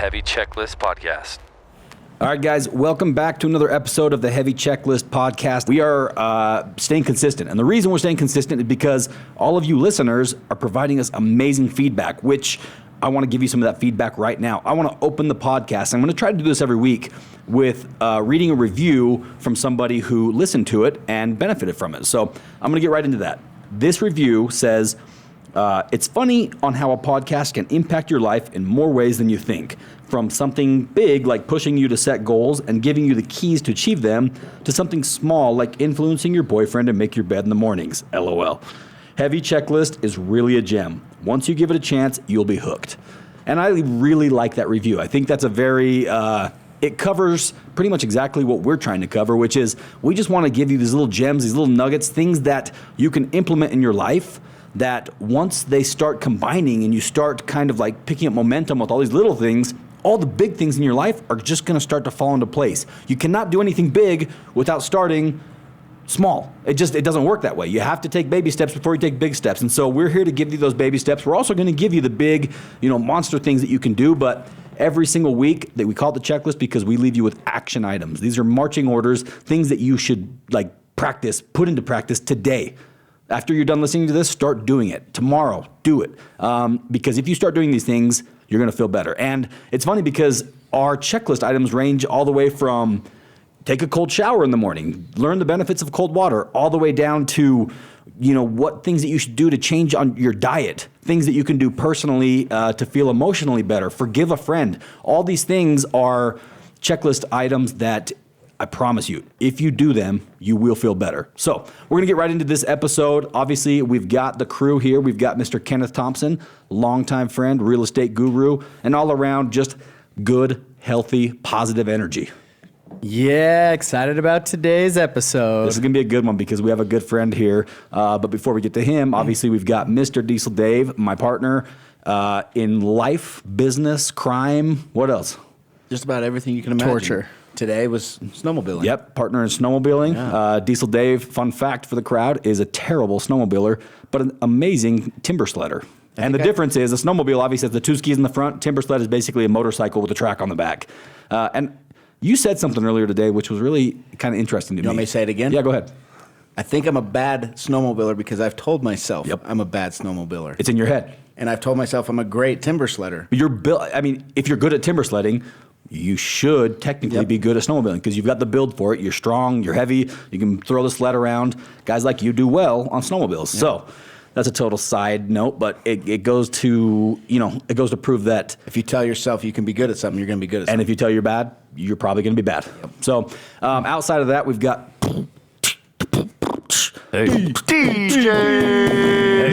Heavy Checklist Podcast. All right, guys, welcome back to another episode of the Heavy Checklist Podcast. We are staying consistent, and the reason we're staying consistent is because all of you listeners are providing us amazing feedback, which I want to give you some of that feedback right now. I want to open the podcast. I'm going to try to do this every week with reading a review from somebody who listened to it and benefited from it. So I'm going to get right into that. This review says, it's funny on how a podcast can impact your life in more ways than you think. From something big like pushing you to set goals and giving you the keys to achieve them to something small like influencing your boyfriend to make your bed in the mornings. LOL. Heavy Checklist is really a gem. Once you give it a chance, you'll be hooked. And I really like that review. I think that's a very, it covers pretty much exactly what we're trying to cover, which is we just want to give you these little gems, these little nuggets, things that you can implement in your life that once they start combining and you start kind of like picking up momentum with all these little things, all the big things in your life are just going to start to fall into place. You cannot do anything big without starting small. It doesn't work that way. You have to take baby steps before you take big steps. And so we're here to give you those baby steps. We're also going to give you the big, monster things that you can do, but every single week that we call it the checklist because we leave you with action items. These are marching orders, things that you should practice, put into practice today. After you're done listening to this, start doing it. Tomorrow, do it. Because if you start doing these things, you're going to feel better. And it's funny because our checklist items range all the way from take a cold shower in the morning, learn the benefits of cold water, all the way down to, what things that you should do to change on your diet, things that you can do personally to feel emotionally better, forgive a friend. All these things are checklist items that I promise you, if you do them, you will feel better. So we're going to get right into this episode. Obviously, we've got the crew here. We've got Mr. Kenneth Thompson, longtime friend, real estate guru, and all around just good, healthy, positive energy. Yeah, excited about today's episode. This is going to be a good one because we have a good friend here. But before we get to him, obviously we've got Mr. Diesel Dave, my partner in life, business, crime. What else? Just about everything you can imagine. Torture. Today was snowmobiling. Yep, partner in snowmobiling. Yeah. Diesel Dave, fun fact for the crowd, is a terrible snowmobiler, but an amazing timber sledder. And the difference is a snowmobile obviously has the two skis in the front. Timber sled is basically a motorcycle with a track on the back. And you said something earlier today which was really kind of interesting to me. You want me to say it again? Yeah, go ahead. I think I'm a bad snowmobiler because I've told myself I'm a bad snowmobiler. It's in your head. And I've told myself I'm a great timber sledder. You're built. I mean, if you're good at timber sledding, you should technically be good at snowmobiling because you've got the build for it. You're strong, you're heavy, you can throw the sled around. Guys like you do well on snowmobiles. Yep. So that's a total side note, but it goes to, it goes to prove that if you tell yourself you can be good at something, you're going to be good at something. And if you tell you're bad, you're probably going to be bad. Yep. So outside of that, we've got DJ,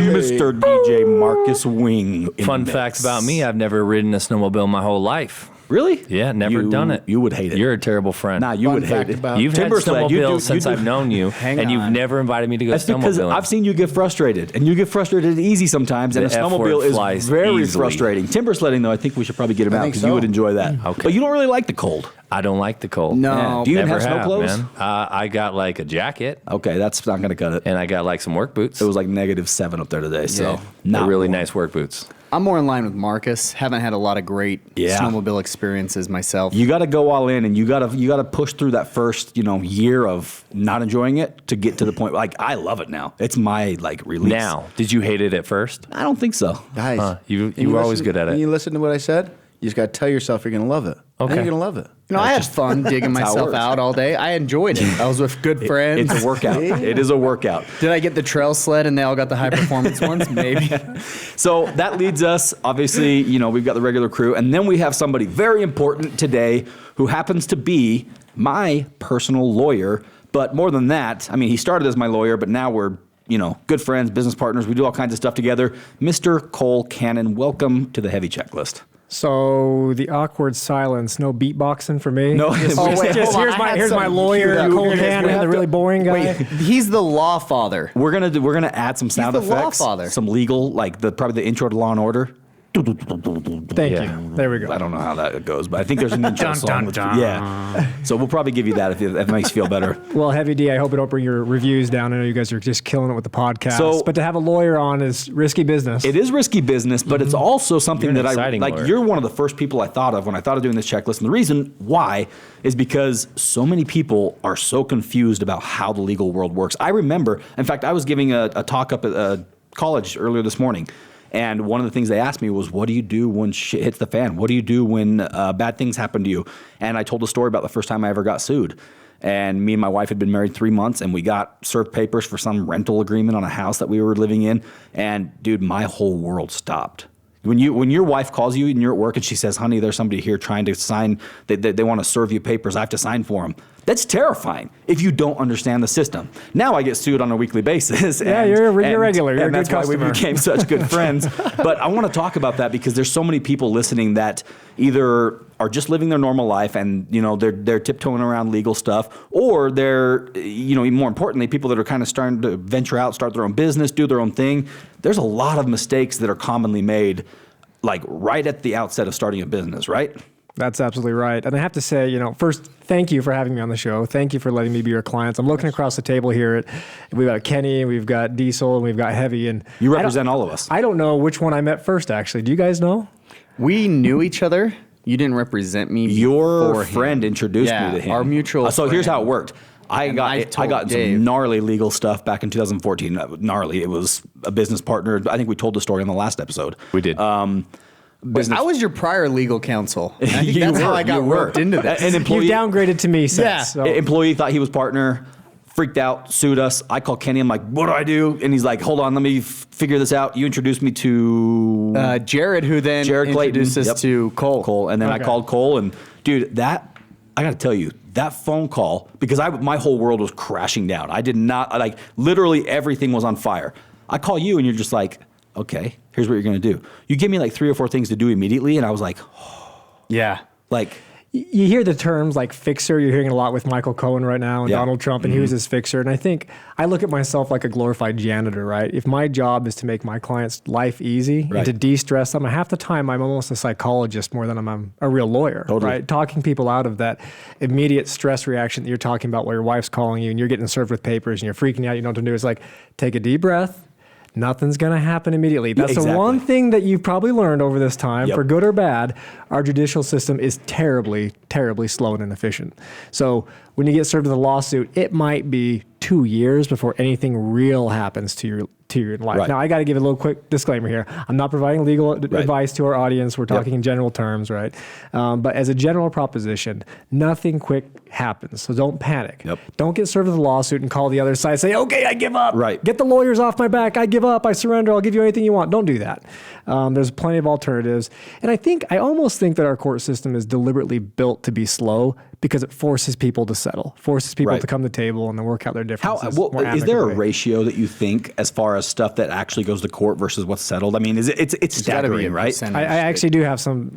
Mr. DJ Marcus Wing. Fun fact about me, I've never ridden a snowmobile my whole life. Really? Yeah, never done it. You would hate it. You're a terrible friend. Nah, you would hate it. You've had timber sled, snowmobiles since I've known you, and you've never invited me to go snowmobiling. That's because I've seen you get frustrated, and you get frustrated easy sometimes, and a snowmobile is very frustrating. Timber sledding, though, I think we should probably get him out because you would enjoy that. Okay. But you don't really like the cold. I don't like the cold. No. Yeah. Do you even have snow clothes? Man. I got like a jacket. Okay, that's not going to cut it. And I got like some work boots. It was like -7 up there today, so not really nice work boots. I'm more in line with Marcus. Haven't had a lot of great snowmobile experiences myself. You got to go all in, and you got to push through that first year of not enjoying it to get to the point. Like I love it now. It's my release. Now, did you hate it at first? I don't think so. Guys, you were always good at it. You listen to what I said? You just got to tell yourself you're going to love it. Okay. And you're going to love it. I had fun digging myself out all day. I enjoyed it. I was with good friends. It's a workout. It is a workout. Did I get the trail sled and they all got the high performance ones? Maybe. So that leads us, obviously, we've got the regular crew. And then we have somebody very important today who happens to be my personal lawyer. But more than that, he started as my lawyer, but now we're, good friends, business partners. We do all kinds of stuff together. Mr. Cole Cannon, welcome to the Heavy Checklist. So the awkward silence, no beatboxing for me. No. Here's my lawyer, Cole Cannon, the really boring guy. Wait, he's the law father. We're gonna add some sound the law effects, father. some legal, probably the intro to Law and Order. Thank you. There we go. I don't know how that goes, but I think there's an intro song. Yeah. So we'll probably give you that if it makes you feel better. Well, Heavy D, I hope it don't bring your reviews down. I know you guys are just killing it with the podcast. But to have a lawyer on is risky business. It is risky business, but it's also something that I like. lawyer. You're one of the first people I thought of when I thought of doing this checklist. And the reason why is because so many people are so confused about how the legal world works. I remember, in fact, I was giving a talk up at college earlier this morning. And one of the things they asked me was, what do you do when shit hits the fan? What do you do when bad things happen to you? And I told a story about the first time I ever got sued. And me and my wife had been married 3 months, and we got served papers for some rental agreement on a house that we were living in. And dude, my whole world stopped. When your wife calls you and you're at work and she says, honey, there's somebody here trying to sign, they want to serve you papers, I have to sign for them. That's terrifying if you don't understand the system. Now I get sued on a weekly basis. Yeah, you're regular. You're a good that's customer. why we became such good friends. But I want to talk about that because there's so many people listening that either are just living their normal life and they're tiptoeing around legal stuff, or they're even more importantly, people that are kind of starting to venture out, start their own business, do their own thing. There's a lot of mistakes that are commonly made, like right at the outset of starting a business, right? That's absolutely right. And I have to say, first, thank you for having me on the show. Thank you for letting me be your clients. I'm looking across the table here. We've got Kenny, we've got Diesel, and we've got Heavy. And you represent all of us. I don't know which one I met first, actually. Do you guys know? We knew each other. You didn't represent me. Your friend introduced me to him. Our mutual So here's friend. how it worked. I got into some gnarly legal stuff back in 2014. Gnarly. It was a business partner. I think we told the story on the last episode. We did. Wait, I was your prior legal counsel. I think that's how I got roped into this. An employee, you downgraded to me since. Yeah. So. Employee thought he was partner, freaked out, sued us. I called Kenny. I'm like, what do I do? And he's like, hold on, let me figure this out. You introduced me to Jared, who then introduced us to Cole. And then I called Cole. And dude, I got to tell you, that phone call, because my whole world was crashing down. I did not, literally everything was on fire. I call you and you're just like, okay, here's what you're going to do. You give me like 3 or 4 things to do immediately. And I was like, yeah. You hear the terms like fixer. You're hearing it a lot with Michael Cohen right now and Donald Trump, and he was his fixer. And I think I look at myself like a glorified janitor, right? If my job is to make my client's life easy and to de-stress them, half the time I'm almost a psychologist more than I'm a real lawyer, right? Talking people out of that immediate stress reaction that you're talking about while your wife's calling you and you're getting served with papers and you're freaking out, you know what to do. It's like, take a deep breath. Nothing's going to happen immediately. That's the one thing that you've probably learned over this time, for good or bad. Our judicial system is terribly, terribly slow and inefficient. So when you get served with a lawsuit, it might be 2 years before anything real happens to your life. Right. Now, I got to give a little quick disclaimer here. I'm not providing legal advice to our audience. We're talking in general terms, right? But as a general proposition, nothing quick happens. So don't panic. Don't get served with a lawsuit and call the other side and say, okay, I give up. Right. Get the lawyers off my back. I give up. I surrender. I'll give you anything you want. Don't do that. There's plenty of alternatives. And I almost think that our court system is deliberately built to be slow because it forces people to settle, forces people to come to the table and then work out their differences. Is there a ratio that you think as far as stuff that actually goes to court versus what's settled? I mean, it's staggering, right? I actually do have some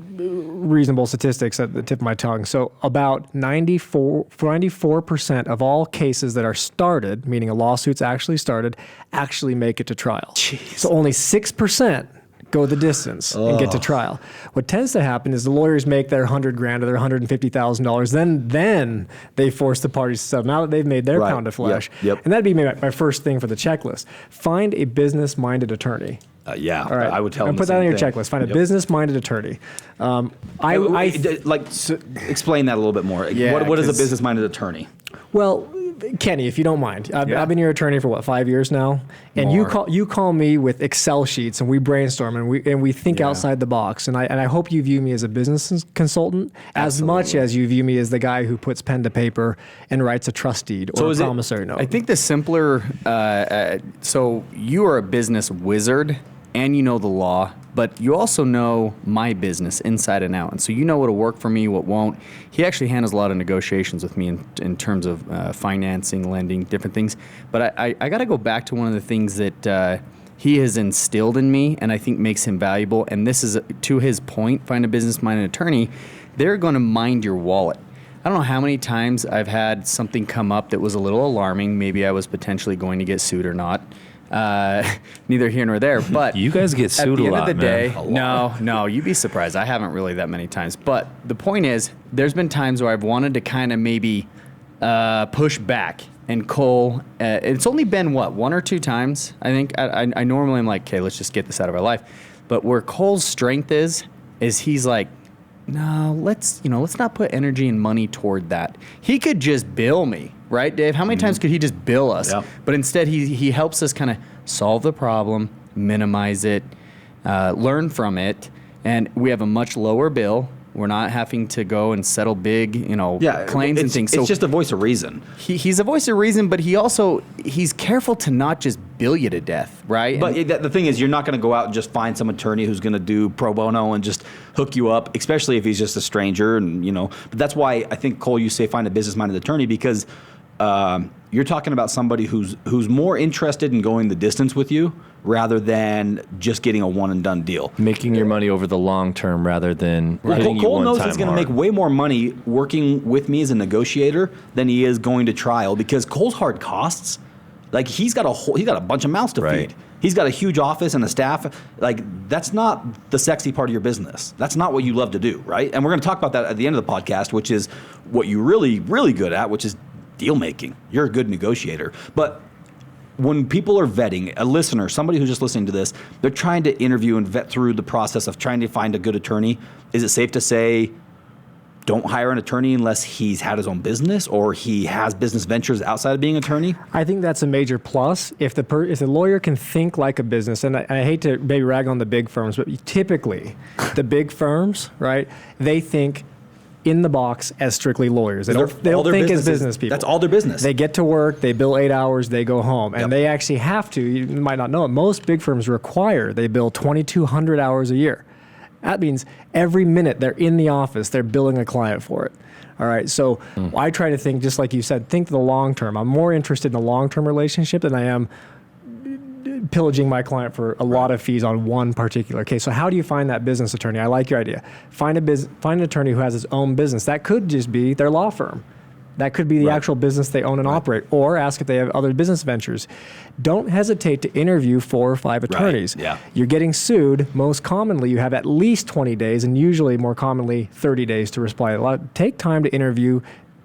reasonable statistics at the tip of my tongue. So about 94% of all cases that are started, meaning a lawsuit's actually started, actually make it to trial. Jeez. So only 6% go the distance and get to trial. What tends to happen is the lawyers make their $100,000 or their $150,000. Then they force the parties to settle. Now that they've made their pound of flesh. And that'd be my first thing for the checklist. Find a business-minded attorney. All right. I would tell them. Put that on your checklist. Find a business-minded attorney. Explain that a little bit more. What is a business-minded attorney? Well, Kenny, if you don't mind, I've been your attorney for 5 years now, and you call me with Excel sheets, and we brainstorm and we think outside the box, and I hope you view me as a business consultant as much as you view me as the guy who puts pen to paper and writes a trust deed or a promissory note. I think the simpler, so you are a business wizard and you know the law, but you also know my business inside and out. And so you know what'll work for me, what won't. He actually handles a lot of negotiations with me in terms of financing, lending, different things. But I got to go back to one of the things that he has instilled in me and I think makes him valuable. And this is, to his point, find a business-minded attorney. They're going to mind your wallet. I don't know how many times I've had something come up that was a little alarming. Maybe I was potentially going to get sued or not. neither here nor there. But You guys get sued at the a end lot, of the man. day, no, you'd be surprised. I haven't really that many times. But the point is, there's been times where I've wanted to kind of maybe push back. And Cole, it's only been, one or two times, I think. I normally am like, okay, let's just get this out of our life. But where Cole's strength is he's like, no, let's not put energy and money toward that. He could just bill me, right, Dave? How many times could he just bill us? Yeah. But instead, he helps us kind of solve the problem, minimize it, learn from it, and we have a much lower bill. We're not having to go and settle big, claims and things. It's just a voice of reason. He's a voice of reason, but he's careful to not just bill you to death, right? But the thing is, you're not going to go out and just find some attorney who's going to do pro bono and just hook you up, especially if he's just a stranger. And but that's why I think, Cole, you say find a business-minded attorney, because you're talking about somebody who's more interested in going the distance with you rather than just getting a one-and-done deal. Making your money over the long term rather than hitting you Cole one knows time he's going to hard. make way more money working with me as a negotiator than he is going to trial, because Cole's hard costs. Like, he's got a bunch of mouths to Right. feed. He's got a huge office and a staff. Like, that's not the sexy part of your business. That's not what you love to do, right? And we're going to talk about that at the end of the podcast, which is what you're really, really good at, which is deal making. You're a good negotiator. But when people are vetting, a listener, somebody who's just listening to this, they're trying to interview and vet through the process of trying to find a good attorney. Is it safe to say, don't hire an attorney unless he's had his own business or he has business ventures outside of being an attorney? I think that's a major plus. If the lawyer can think like a business, and I hate to maybe rag on the big firms, but typically the big firms, right, they think in the box as strictly lawyers. They don't think as business people. That's all their business. They get to work, they bill 8 hours, they go home. And Yep. they actually have to, you might not know it, most big firms require they bill 2,200 hours a year. That means every minute they're in the office, they're billing a client for it. All right, so I try to think, just like you said, think the long term. I'm more interested in the long-term relationship than I am pillaging my client for a lot of fees on one particular case. So how do you find that business attorney? I like your idea. Find an attorney who has his own business. That could just be their law firm. That could be the actual business they own and operate, or ask if they have other business ventures. Don't hesitate to interview 4 or 5 attorneys. yeah. You're getting sued. Most commonly, you have at least 20 days, and usually more commonly 30 days to reply. Take time to interview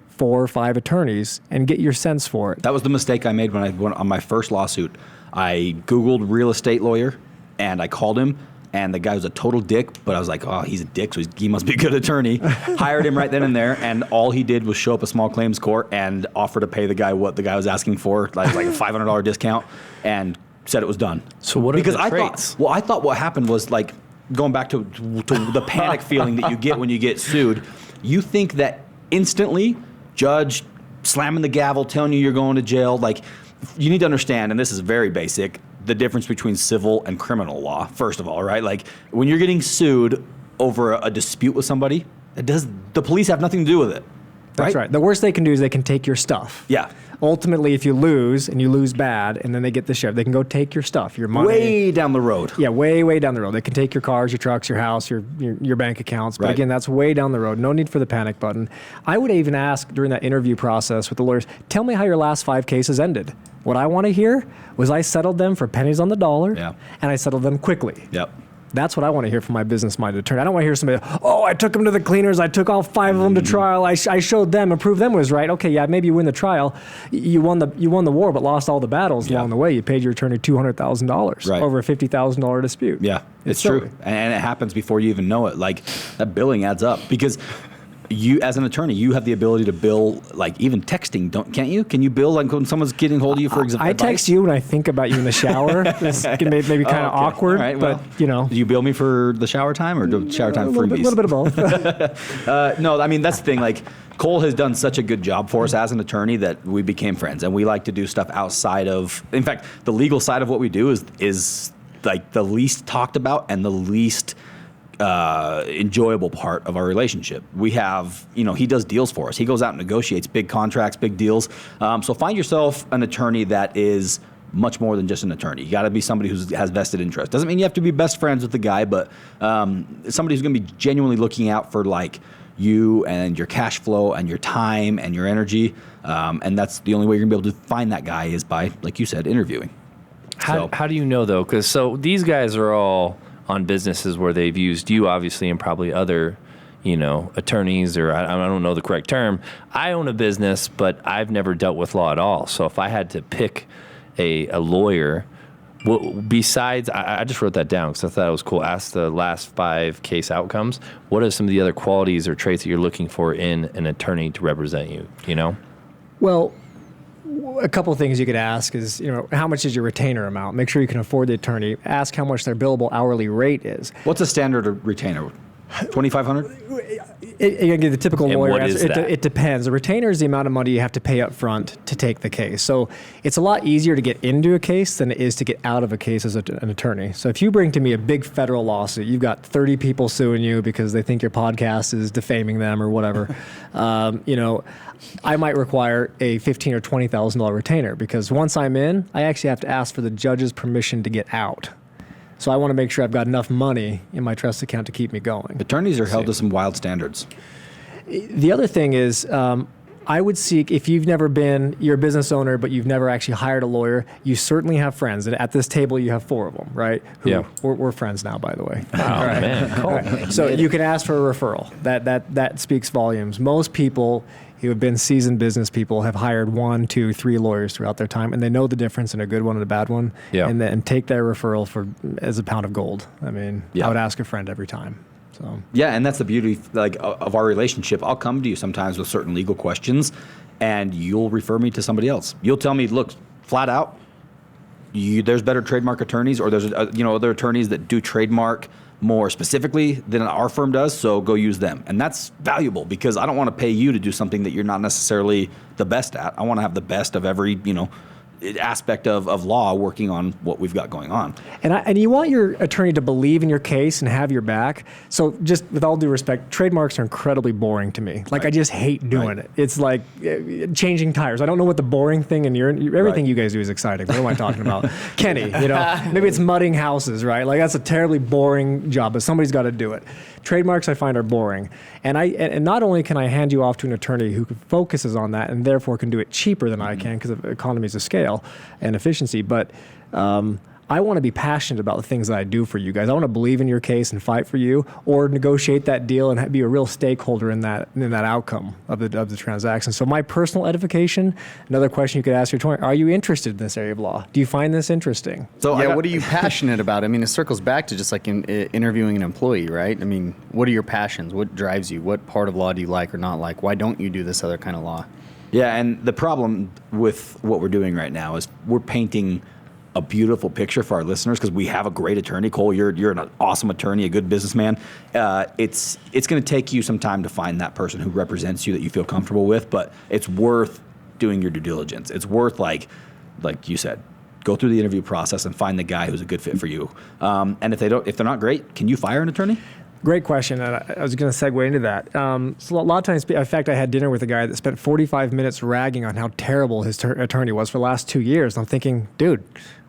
4 or 5 attorneys and get your sense for it. That was the mistake I made when I went on my first lawsuit. I Googled real estate lawyer, and I called him, and the guy was a total dick, but I was like, oh, he's a dick, so he must be a good attorney. Hired him right then and there, and all he did was show up a small claims court and offer to pay the guy what the guy was asking for, like a $500 discount, and said it was done. So what are because the traits? I thought what happened was, like, going back to the panic feeling that you get when you get sued, you think that instantly, judge slamming the gavel, telling you you're going to jail, like, you need to understand, and this is very basic, the difference between civil and criminal law, first of all, right? Like, when you're getting sued over a dispute with somebody, the police have nothing to do with it. That's right. The worst they can do is they can take your stuff. Yeah. Ultimately, if you lose, and you lose bad, and then they get the sheriff, they can go take your stuff, your money. Way down the road. Yeah, way down the road. They can take your cars, your trucks, your house, your bank accounts. But Right. again, that's way down the road. No need for the panic button. I would even ask during that interview process with the lawyers, tell me how your last 5 cases ended. What I want to hear was I settled them for pennies on the dollar, Yeah. and I settled them quickly. Yep. That's what I want to hear from my business-minded attorney. I don't want to hear somebody, oh, I took them to the cleaners. I took all 5 of them to trial. I showed them and proved them was right. Okay, yeah, maybe you win the trial. You won the war, but lost all the battles along the way. You paid your attorney $200,000 Right. over a $50,000 dispute. Yeah, it's silly. true. And it happens before you even know it. Like, that billing adds up because you, as an attorney, you have the ability to bill, like, even texting, can't you? Can you bill, like, when someone's getting hold of you for example? I text you when I think about you in the shower. It's maybe kind of awkward, All right, but well, you know. Do you bill me for the shower time or do shower time A little freebies? bit of both. No, I mean, that's the thing. Like, Cole has done such a good job for us as an attorney that we became friends, and we like to do stuff outside of. In fact, the legal side of what we do is like the least talked about and the least enjoyable part of our relationship. We have, he does deals for us. He goes out and negotiates big contracts, big deals. So find yourself an attorney that is much more than just an attorney. You got to be somebody who has vested interest. Doesn't mean you have to be best friends with the guy, but somebody who's going to be genuinely looking out for, like, you and your cash flow and your time and your energy. And that's the only way you're going to be able to find that guy is by, like you said, interviewing. How do you know though? Because so these guys are all on businesses where they've used you, obviously, and probably other, attorneys, or I don't know the correct term. I own a business, but I've never dealt with law at all. So if I had to pick a lawyer, besides, I just wrote that down because I thought it was cool. Ask the last 5 case outcomes. What are some of the other qualities or traits that you're looking for in an attorney to represent you? Well, a couple of things you could ask is, how much is your retainer amount? Make sure you can afford the attorney. Ask how much their billable hourly rate is. What's a standard retainer? $2,500? Again, the typical And lawyer what is answer, that? it depends. A retainer is the amount of money you have to pay up front to take the case. So it's a lot easier to get into a case than it is to get out of a case as an attorney. So if you bring to me a big federal lawsuit, you've got 30 people suing you because they think your podcast is defaming them or whatever, I might require a $15,000 or $20,000 retainer because once I'm in, I actually have to ask for the judge's permission to get out. So I want to make sure I've got enough money in my trust account to keep me going. Attorneys are held to some wild standards. The other thing is, I would seek, if you're a business owner, but you've never actually hired a lawyer, you certainly have friends. And at this table, you have 4 of them, right? Yeah. We're friends now, by the way. Oh, man. Cool. Right. So you can ask for a referral. That speaks volumes. Most people who have been seasoned business people have hired 1, 2, 3 lawyers throughout their time, and they know the difference in a good one and a bad one. Yeah. And take their referral as a pound of gold. I mean, Yeah. I would ask a friend every time. So. Yeah, and that's the beauty of our relationship. I'll come to you sometimes with certain legal questions, and you'll refer me to somebody else. You'll tell me, look, flat out, there's better trademark attorneys, or there's other attorneys that do trademark more specifically than our firm does, so go use them. And that's valuable because I don't want to pay you to do something that you're not necessarily the best at. I want to have the best of every, aspect of law working on what we've got going on. And you want your attorney to believe in your case and have your back. So just with all due respect, trademarks are incredibly boring to me. Like, I just hate doing it. It's like changing tires. I don't know what the boring thing in everything you guys do is exciting. What am I talking about? Kenny, maybe it's mudding houses, right? Like, that's a terribly boring job, but somebody's got to do it. Trademarks I find are boring. And not only can I hand you off to an attorney who focuses on that and therefore can do it cheaper than I can because of economies of scale and efficiency, but I want to be passionate about the things that I do for you guys. I want to believe in your case and fight for you, or negotiate that deal and be a real stakeholder in that outcome of the transaction. So my personal edification. Another question you could ask your attorney: are you interested in this area of law? Do you find this interesting? So what are you passionate about? I mean, it circles back to just like interviewing an employee, right? I mean, what are your passions? What drives you? What part of law do you like or not like? Why don't you do this other kind of law? Yeah, and the problem with what we're doing right now is we're painting a beautiful picture for our listeners because we have a great attorney. Cole, you're an awesome attorney, a good businessman. It's going to take you some time to find that person who represents you that you feel comfortable with, but it's worth doing your due diligence. It's worth, like you said, go through the interview process and find the guy who's a good fit for you. And if they're not great, can you fire an attorney? Great question. And I was going to segue into that. So a lot of times, in fact, I had dinner with a guy that spent 45 minutes ragging on how terrible his attorney was for the last 2 years. I'm thinking, dude,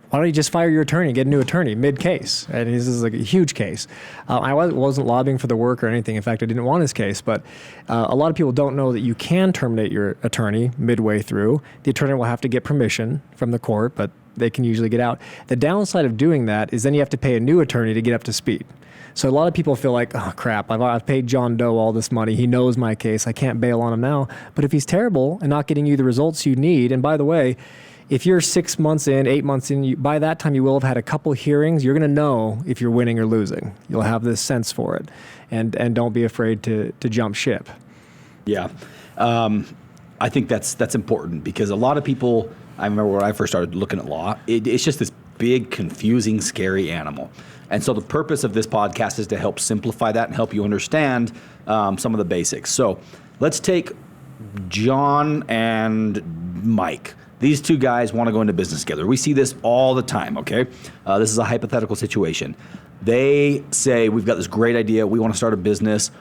why don't you just fire your attorney and get a new attorney mid-case? And this is like a huge case. I wasn't lobbying for the work or anything. In fact, I didn't want his case. But a lot of people don't know that you can terminate your attorney midway through. The attorney will have to get permission from the court, but they can usually get out. The downside of doing that is then you have to pay a new attorney to get up to speed. So a lot of people feel like, oh, crap, I've paid John Doe all this money. He knows my case. I can't bail on him now. But if he's terrible and not getting you the results you need, and by the way, if you're 6 months in, 8 months in, by that time you will have had a couple hearings. You're going to know if you're winning or losing. You'll have this sense for it. And don't be afraid to jump ship. Yeah. I think that's important because a lot of people, I remember when I first started looking at law, it's just this big, confusing, scary animal. And so the purpose of this podcast is to help simplify that and help you understand some of the basics. So let's take John and Mike. These two guys want to go into business together. We see this all the time, okay? This is a hypothetical situation. They say, we've got this great idea. We want to start a business.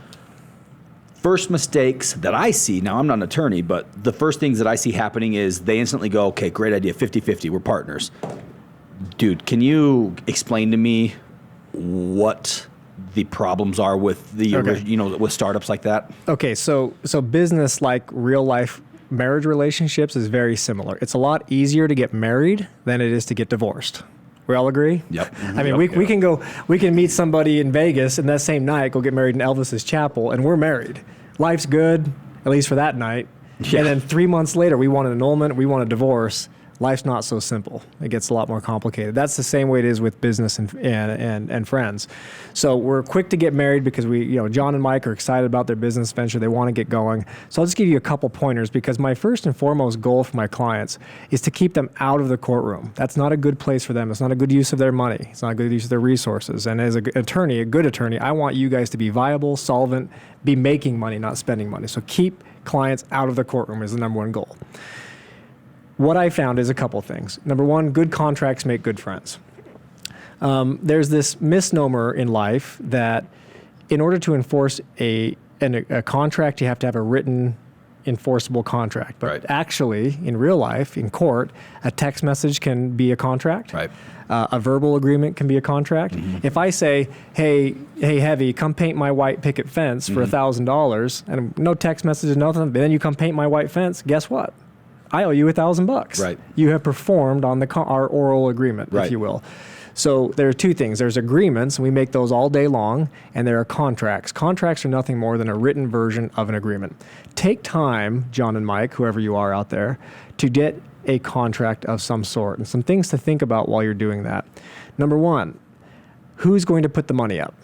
First mistakes that I see, now I'm not an attorney, but the first things that I see happening is they instantly go, okay, great idea, 50-50, we're partners. Dude, can you explain to me what the problems are with with startups like that? Okay, so business, like real life marriage relationships, is very similar. It's a lot easier to get married than it is to get divorced. We all agree? Yep. I mean, we can meet somebody in Vegas and that same night go get married in Elvis's chapel, and we're married. Life's good, at least for that night. Yeah. And then 3 months later, we want an annulment, we want a divorce. Life's not so simple. It gets a lot more complicated. That's the same way it is with business and friends. So we're quick to get married because John and Mike are excited about their business venture. They want to get going. So I'll just give you a couple pointers, because my first and foremost goal for my clients is to keep them out of the courtroom. That's not a good place for them. It's not a good use of their money. It's not a good use of their resources. And as a good attorney, I want you guys to be viable, solvent, be making money, not spending money. So keep clients out of the courtroom is the number one goal. What I found is a couple things. Number one, good contracts make good friends. There's this misnomer in life that in order to enforce a contract, you have to have a written, enforceable contract. But actually, in real life, in court, a text message can be a contract. Right. A verbal agreement can be a contract. Mm-hmm. If I say, hey, Heavy, come paint my white picket fence for $1,000, and no text message, nothing, but then you come paint my white fence, guess what? I owe you $1,000. Right. You have performed on our oral agreement, if you will. So there are two things. There's agreements, and we make those all day long, and there are contracts. Contracts are nothing more than a written version of an agreement. Take time, John and Mike, whoever you are out there, to get a contract of some sort, and some things to think about while you're doing that. Number one, who's going to put the money up?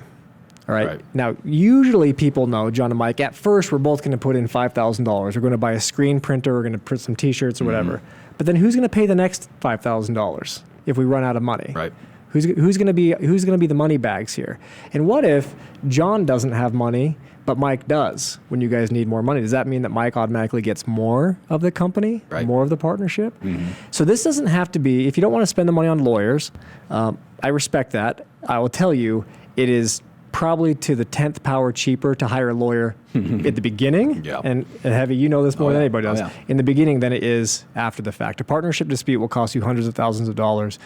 All right. Now, usually people know, John and Mike, at first we're both going to put in $5,000. We're going to buy a screen printer. We're going to print some T-shirts or whatever. But then who's going to pay the next $5,000 if we run out of money? Right. Who's going to be the money bags here? And what if John doesn't have money, but Mike does when you guys need more money? Does that mean that Mike automatically gets more of the company, more of the partnership? So this doesn't have to be, if you don't want to spend the money on lawyers, I respect that. I will tell you, it is probably to the 10th power cheaper to hire a lawyer at the beginning. And Heavy, you know this more than anybody does. In the beginning than it is after the fact. A partnership dispute will cost you hundreds of thousands of dollars.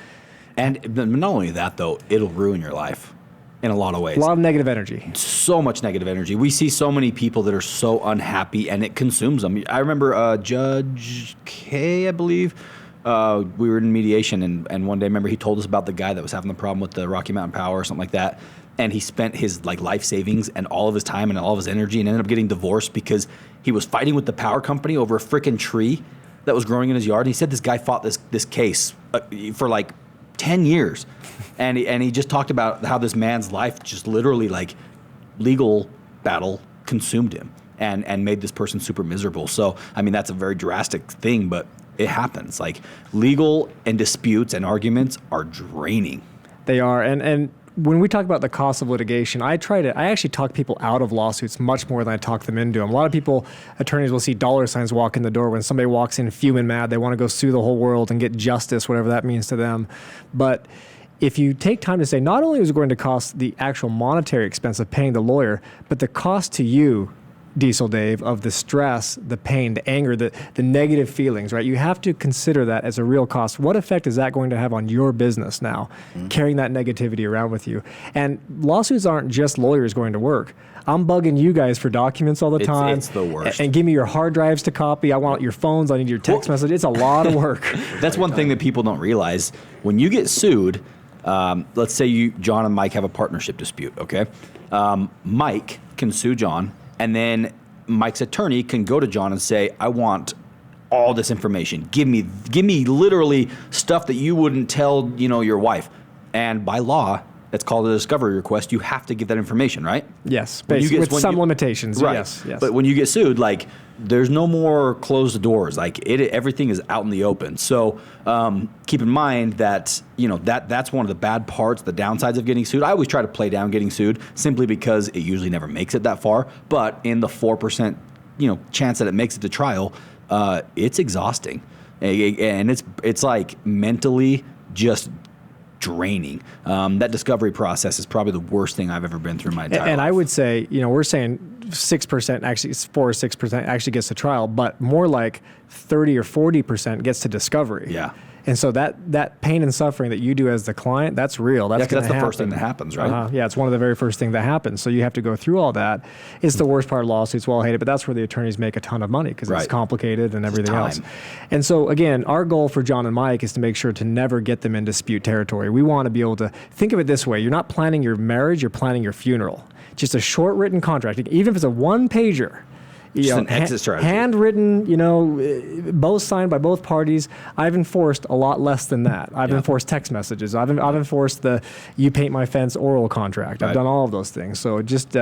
And not only that, though, it'll ruin your life in a lot of ways. A lot of negative energy. So much negative energy. We see so many people that are so unhappy, and it consumes them. I remember Judge K, I believe, we were in mediation, and one day, remember, he told us about the guy that was having the problem with the Rocky Mountain Power or something like that. And he spent his life savings and all of his time and all of his energy and ended up getting divorced because he was fighting with the power company over a freaking tree that was growing in his yard. And he said this guy fought this case for 10 years. And he just talked about how this man's life just literally legal battle consumed him and made this person super miserable. So, I mean, that's a very drastic thing, but it happens. Legal and disputes and arguments are draining. They are. And when we talk about the cost of litigation, I actually talk people out of lawsuits much more than I talk them into them. A lot of people, attorneys, will see dollar signs walk in the door when somebody walks in fuming mad. They want to go sue the whole world and get justice, whatever that means to them. But if you take time to say, not only is it going to cost the actual monetary expense of paying the lawyer, but the cost to you, Diesel Dave, of the stress, the pain, the anger, the negative feelings, right? You have to consider that as a real cost. What effect is that going to have on your business now, carrying that negativity around with you? And lawsuits aren't just lawyers going to work. I'm bugging you guys for documents all the time. It's the worst. And give me your hard drives to copy. I want your phones. I need your text message. It's a lot of work. That's one thing that people don't realize. When you get sued, let's say John and Mike have a partnership dispute, okay? Mike can sue John. And then Mike's attorney can go to John and say, I want all this information. Give me literally stuff that you wouldn't tell, your wife. And by law, it's called a discovery request. You have to give that information, right? Yes, with some limitations. Right. Yes. But when you get sued, there's no more closed doors. Everything is out in the open. So keep in mind that that's one of the bad parts, the downsides of getting sued. I always try to play down getting sued simply because it usually never makes it that far. But in the 4% chance that it makes it to trial, it's exhausting, and it's mentally just draining. That discovery process is probably the worst thing I've ever been through in my entire life. And I would say, we're saying 6%, actually 4 or 6% actually gets to trial, but more like 30 or 40% gets to discovery. Yeah. And so that pain and suffering that you do as the client, that's real. That's that's the happen. first thing that happens, right? Yeah, it's one of the very first things that happens. So you have to go through all that. It's the worst part of lawsuits. Well, I hate it, but that's where the attorneys make a ton of money because it's complicated and everything else. And so again, our goal for John and Mike is to make sure to never get them in dispute territory. We want to be able to think of it this way. You're not planning your marriage, you're planning your funeral. Just a short written contract, even if it's a one-pager. Just an exit strategy. Handwritten, both signed by both parties. I've enforced a lot less than that. I've enforced text messages. I've enforced the "you paint my fence" oral contract. I've done all of those things. So just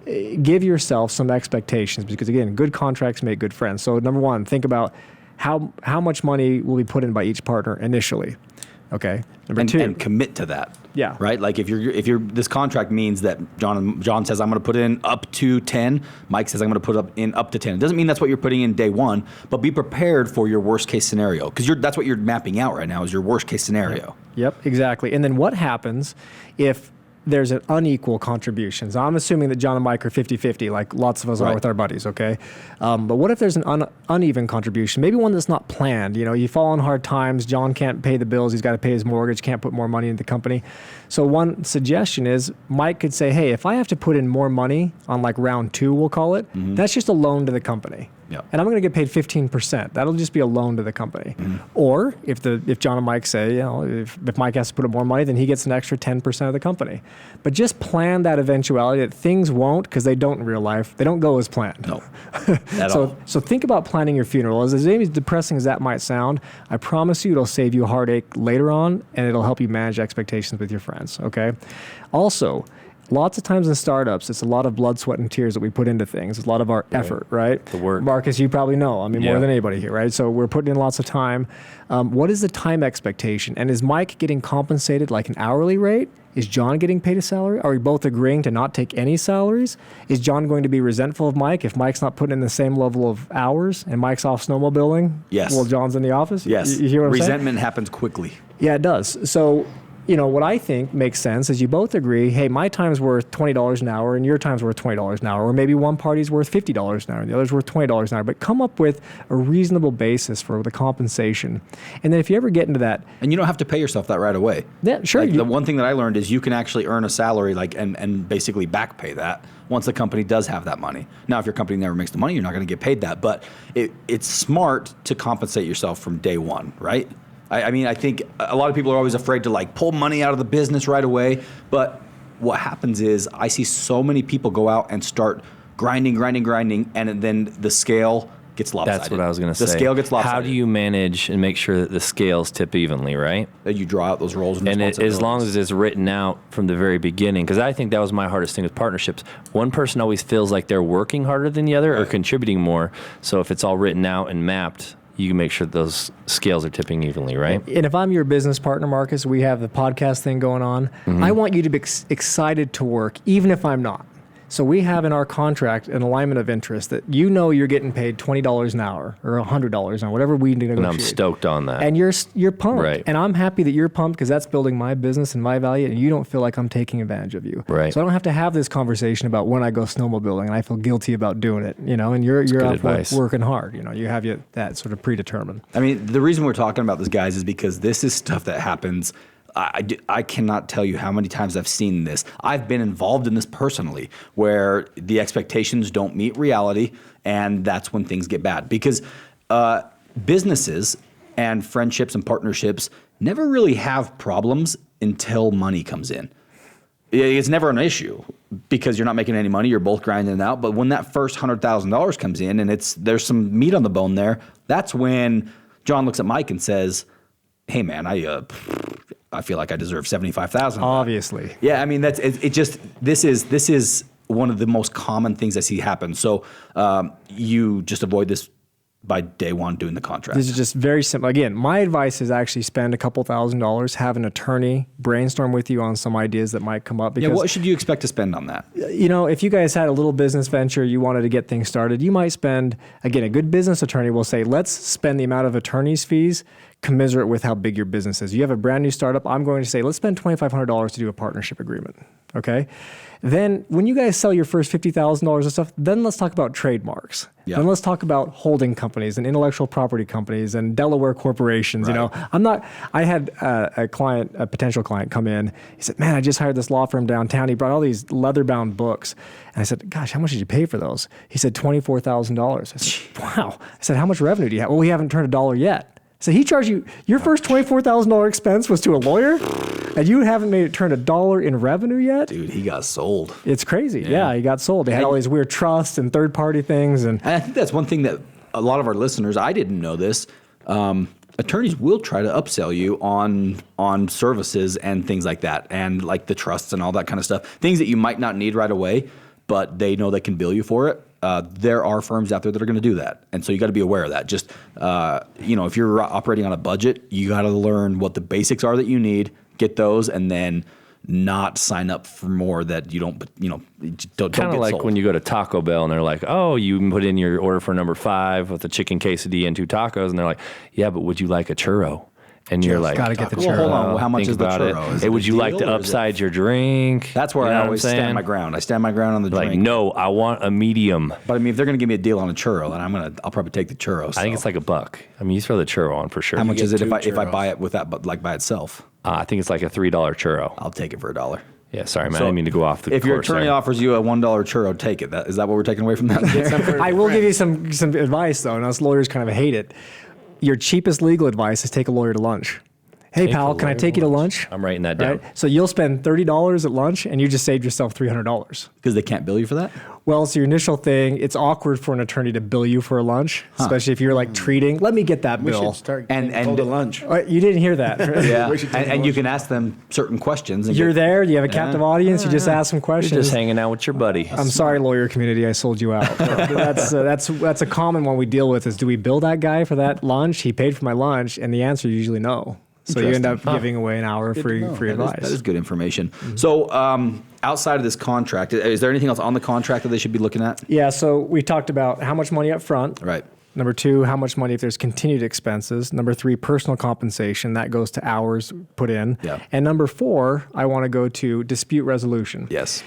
give yourself some expectations because, again, good contracts make good friends. So number one, think about how much money will be put in by each partner initially. Okay. Number two, and commit to that. Yeah. Right. Like if you're this contract means that John says I'm going to put in up to 10. Mike says I'm going to put up to 10. It doesn't mean that's what you're putting in day one, but be prepared for your worst case scenario because that's what you're mapping out right now is your worst case scenario. Yep. Exactly. And then what happens if there's an unequal contribution? So I'm assuming that John and Mike are 50-50, like lots of us are with our buddies, okay? But what if there's an uneven contribution, maybe one that's not planned? You fall on hard times, John can't pay the bills, he's got to pay his mortgage, can't put more money into the company. So one suggestion is Mike could say, hey, if I have to put in more money on like round 2, we'll call it, that's just a loan to the company. Yep. And I'm going to get paid 15%. That'll just be a loan to the company. Or if John and Mike say, if Mike has to put up more money, then he gets an extra 10% of the company. But just plan that eventuality that things won't, because they don't in real life, they don't go as planned. No, at all. So think about planning your funeral. As depressing as that might sound, I promise you it'll save you heartache later on, and it'll help you manage expectations with your friends, okay? Also, lots of times in startups, it's a lot of blood, sweat, and tears that we put into things. It's a lot of our effort, right? The work. Marcus, you probably know. More than anybody here, right? So we're putting in lots of time. What is the time expectation? And is Mike getting compensated like an hourly rate? Is John getting paid a salary? Are we both agreeing to not take any salaries? Is John going to be resentful of Mike if Mike's not putting in the same level of hours and Mike's off snowmobiling? Yes. While John's in the office? Yes. You hear what I'm saying? Resentment happens quickly. Yeah, it does. So, what I think makes sense is you both agree, hey, my time's worth $20 an hour and your time's worth $20 an hour. Or maybe one party's worth $50 an hour and the other's worth $20 an hour. But come up with a reasonable basis for the compensation. And then if you ever get into that... And you don't have to pay yourself that right away. Yeah, sure. The one thing that I learned is you can actually earn a salary and basically back pay that once the company does have that money. Now, if your company never makes the money, you're not going to get paid that. But it's smart to compensate yourself from day one, right? I think a lot of people are always afraid to pull money out of the business right away. But what happens is I see so many people go out and start grinding, and then the scale gets lopsided. That's what I was going to say. The scale gets lopsided. How do you manage and make sure that the scales tip evenly, right? That you draw out those roles and as long as it's written out from the very beginning, because I think that was my hardest thing with partnerships. One person always feels like they're working harder than the other or contributing more. So if it's all written out and mapped, you can make sure those scales are tipping evenly, right? And if I'm your business partner, Marcus, we have the podcast thing going on. I want you to be excited to work, even if I'm not. So we have in our contract an alignment of interest that you're getting paid $20 an hour or $100 an hour, whatever we negotiate. And I'm stoked on that. And you're pumped. Right. And I'm happy that you're pumped because that's building my business and my value, and you don't feel like I'm taking advantage of you. Right. So I don't have to have this conversation about when I go snowmobiling and I feel guilty about doing it, and you're out working hard. You have that sort of predetermined. The reason we're talking about this, guys, is because this is stuff that happens. I cannot tell you how many times I've seen this. I've been involved in this personally, where the expectations don't meet reality, and that's when things get bad. Because businesses and friendships and partnerships never really have problems until money comes in. It's never an issue because you're not making any money. You're both grinding it out. But when that first $100,000 comes in and there's some meat on the bone there, that's when John looks at Mike and says, "Hey, man, I feel like I deserve $75,000." Obviously. Yeah, this is one of the most common things I see happen. So you just avoid this by day one doing the contract. This is just very simple. Again, my advice is actually spend a couple $1,000s, have an attorney brainstorm with you on some ideas that might come up. Because, what should you expect to spend on that? If you guys had a little business venture, you wanted to get things started, you might spend, again, a good business attorney will say, let's spend the amount of attorney's fees commensurate with how big your business is. You have a brand new startup, I'm going to say, let's spend $2,500 to do a partnership agreement. Okay. Then when you guys sell your first $50,000 of stuff, then let's talk about trademarks. Yeah. Then let's talk about holding companies and intellectual property companies and Delaware corporations. Right. You know, I had a potential client come in. He said, man, I just hired this law firm downtown. He brought all these leather-bound books. And I said, gosh, how much did you pay for those? He said, $24,000. I said, wow. I said, how much revenue do you have? Well, we haven't turned a dollar yet. So he charged you, your first $24,000 expense was to a lawyer, and you haven't made it turn a dollar in revenue yet? Dude, he got sold. It's crazy. Yeah, he got sold. They had all these weird trusts and third-party things. And I think that's one thing that a lot of our listeners, I didn't know this, attorneys will try to upsell you on services and things like that, and like the trusts and all that kind of stuff. Things that you might not need right away, but they know they can bill you for it. There are firms out there that are going to do that. And so you got to be aware of that. Just, if you're operating on a budget, you got to learn what the basics are that you need, get those, and then not sign up for more that you don't Kind of like sold. when you go to Taco Bell and they're like, oh, you put in your order for number 5 with a chicken quesadilla and 2 tacos. And they're like, yeah, but would you like a churro? And you're like, gotta get the Well, hold on. Well, how much think is the about churro? it. Is Hey, it would a you like deal, to or is it- upsize your drink? That's where You know I what always I'm saying? stand my ground. I stand my ground on the Like, drink. no, I want a medium. But I mean, if they're going to give me a deal on a churro, then I'll probably take the churro. I think it's like $1. I mean, you throw the churro on for sure. how much get is it if two I churros. buy it with that, but like by itself? I think it's like a $3 churro. I'll take it for $1. Yeah, sorry, man. So I didn't mean to go off the If your course attorney there. offers you a $1 churro, take it. Is that what we're taking away from that? I will give you some advice, though, and us lawyers kind of hate it. Your cheapest legal advice is take a lawyer to lunch. Hey, Take pal, a can I lawyer take to you to lunch. lunch? I'm writing that down. Right? So you'll spend $30 at lunch, and you just saved yourself $300. Because they can't bill you for that? Well, so your initial thing, it's awkward for an attorney to bill you for a lunch, especially if you're like treating. Let me get that We bill. should start And- and to lunch. You didn't hear that. Yeah. We should take and a you lunch. can ask them certain questions. And You're get- there. You have a captive audience. You just ask some You're questions. just hanging out with your buddy. I'm sorry, lawyer community, I sold you out. That's a common one we deal with is, do we bill that guy for that lunch? He paid for my lunch, and the answer is usually no. So you end up giving away an hour of free advice. That is good information. So outside of this contract, is there anything else on the contract that they should be looking at? Yeah, so we talked about how much money up front. Right. Number 2, how much money if there's continued expenses. Number 3, personal compensation. That goes to hours put in. Yeah. And number 4, I want to go to dispute resolution. Yes.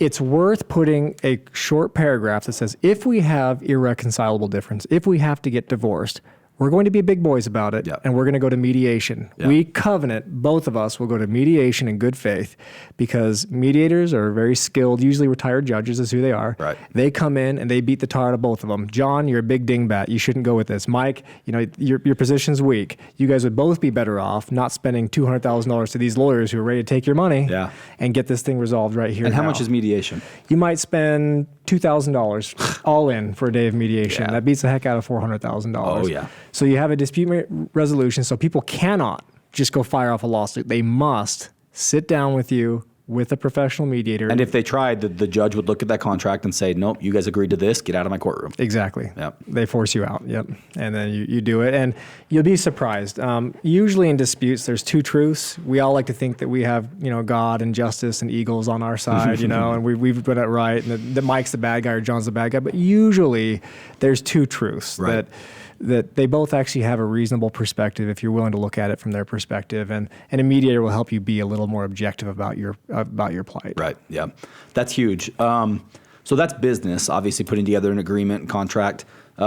It's worth putting a short paragraph that says, if we have irreconcilable difference, if we have to get divorced, we're going to be big boys about it, Yeah. and we're going to go to mediation. Yeah. We covenant, both of us will go to mediation in good faith, because mediators are very skilled, usually retired judges is who they are. Right. They come in and they beat the tar out of both of them. John, you're a big dingbat. You shouldn't go with this. Mike, your position's weak. You guys would both be better off not spending $200,000 to these lawyers who are ready to take your money Yeah. and get this thing resolved right here. And how now. much is mediation? You might spend $2,000 all in for a day of mediation. Yeah. That beats the heck out of $400,000. Oh, yeah. So you have a dispute resolution. So people cannot just go fire off a lawsuit. They must sit down with you with a professional mediator. And if they tried, the judge would look at that contract and say, nope, you guys agreed to this. Get out of my courtroom. Exactly. Yep. They force you out. Yep. And then you do it. And you'll be surprised. Usually in disputes, there's 2 truths. We all like to think that we have, God and justice and eagles on our side, and we've got it right. And that Mike's the bad guy or John's the bad guy. But usually there's 2 truths Right. that they both actually have a reasonable perspective if you're willing to look at it from their perspective. And a mediator will help you be a little more objective about your plight. Right. Yeah. That's huge. So that's business, obviously putting together an agreement and contract. Could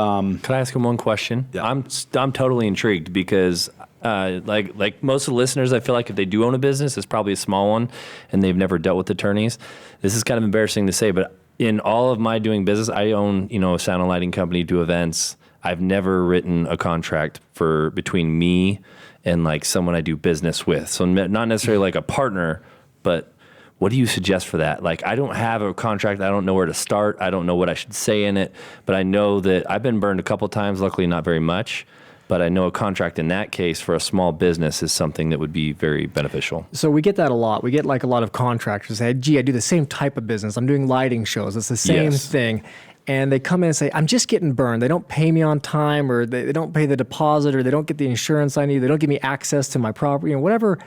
I ask him one question? Yeah. I'm totally intrigued because, like most of the listeners, I feel like if they do own a business, it's probably a small one, and they've never dealt with attorneys. This is kind of embarrassing to say, but in all of my doing business, I own a sound and lighting company, do events. I've never written a contract between me and like someone I do business with. So not necessarily like a partner, but what do you suggest for that? Like, I don't have a contract. I don't know where to start. I don't know what I should say in it, but I know that I've been burned a couple times, luckily not very much, but I know a contract in that case for a small business is something that would be very beneficial. So we get that a lot. We get like a lot of contractors say, gee, I do the same type of business. I'm doing lighting shows. It's the same Yes. thing. And they come in and say, I'm just getting burned. They don't pay me on time, or they don't pay the deposit, or they don't get the insurance I need. They don't give me access to my property, and whatever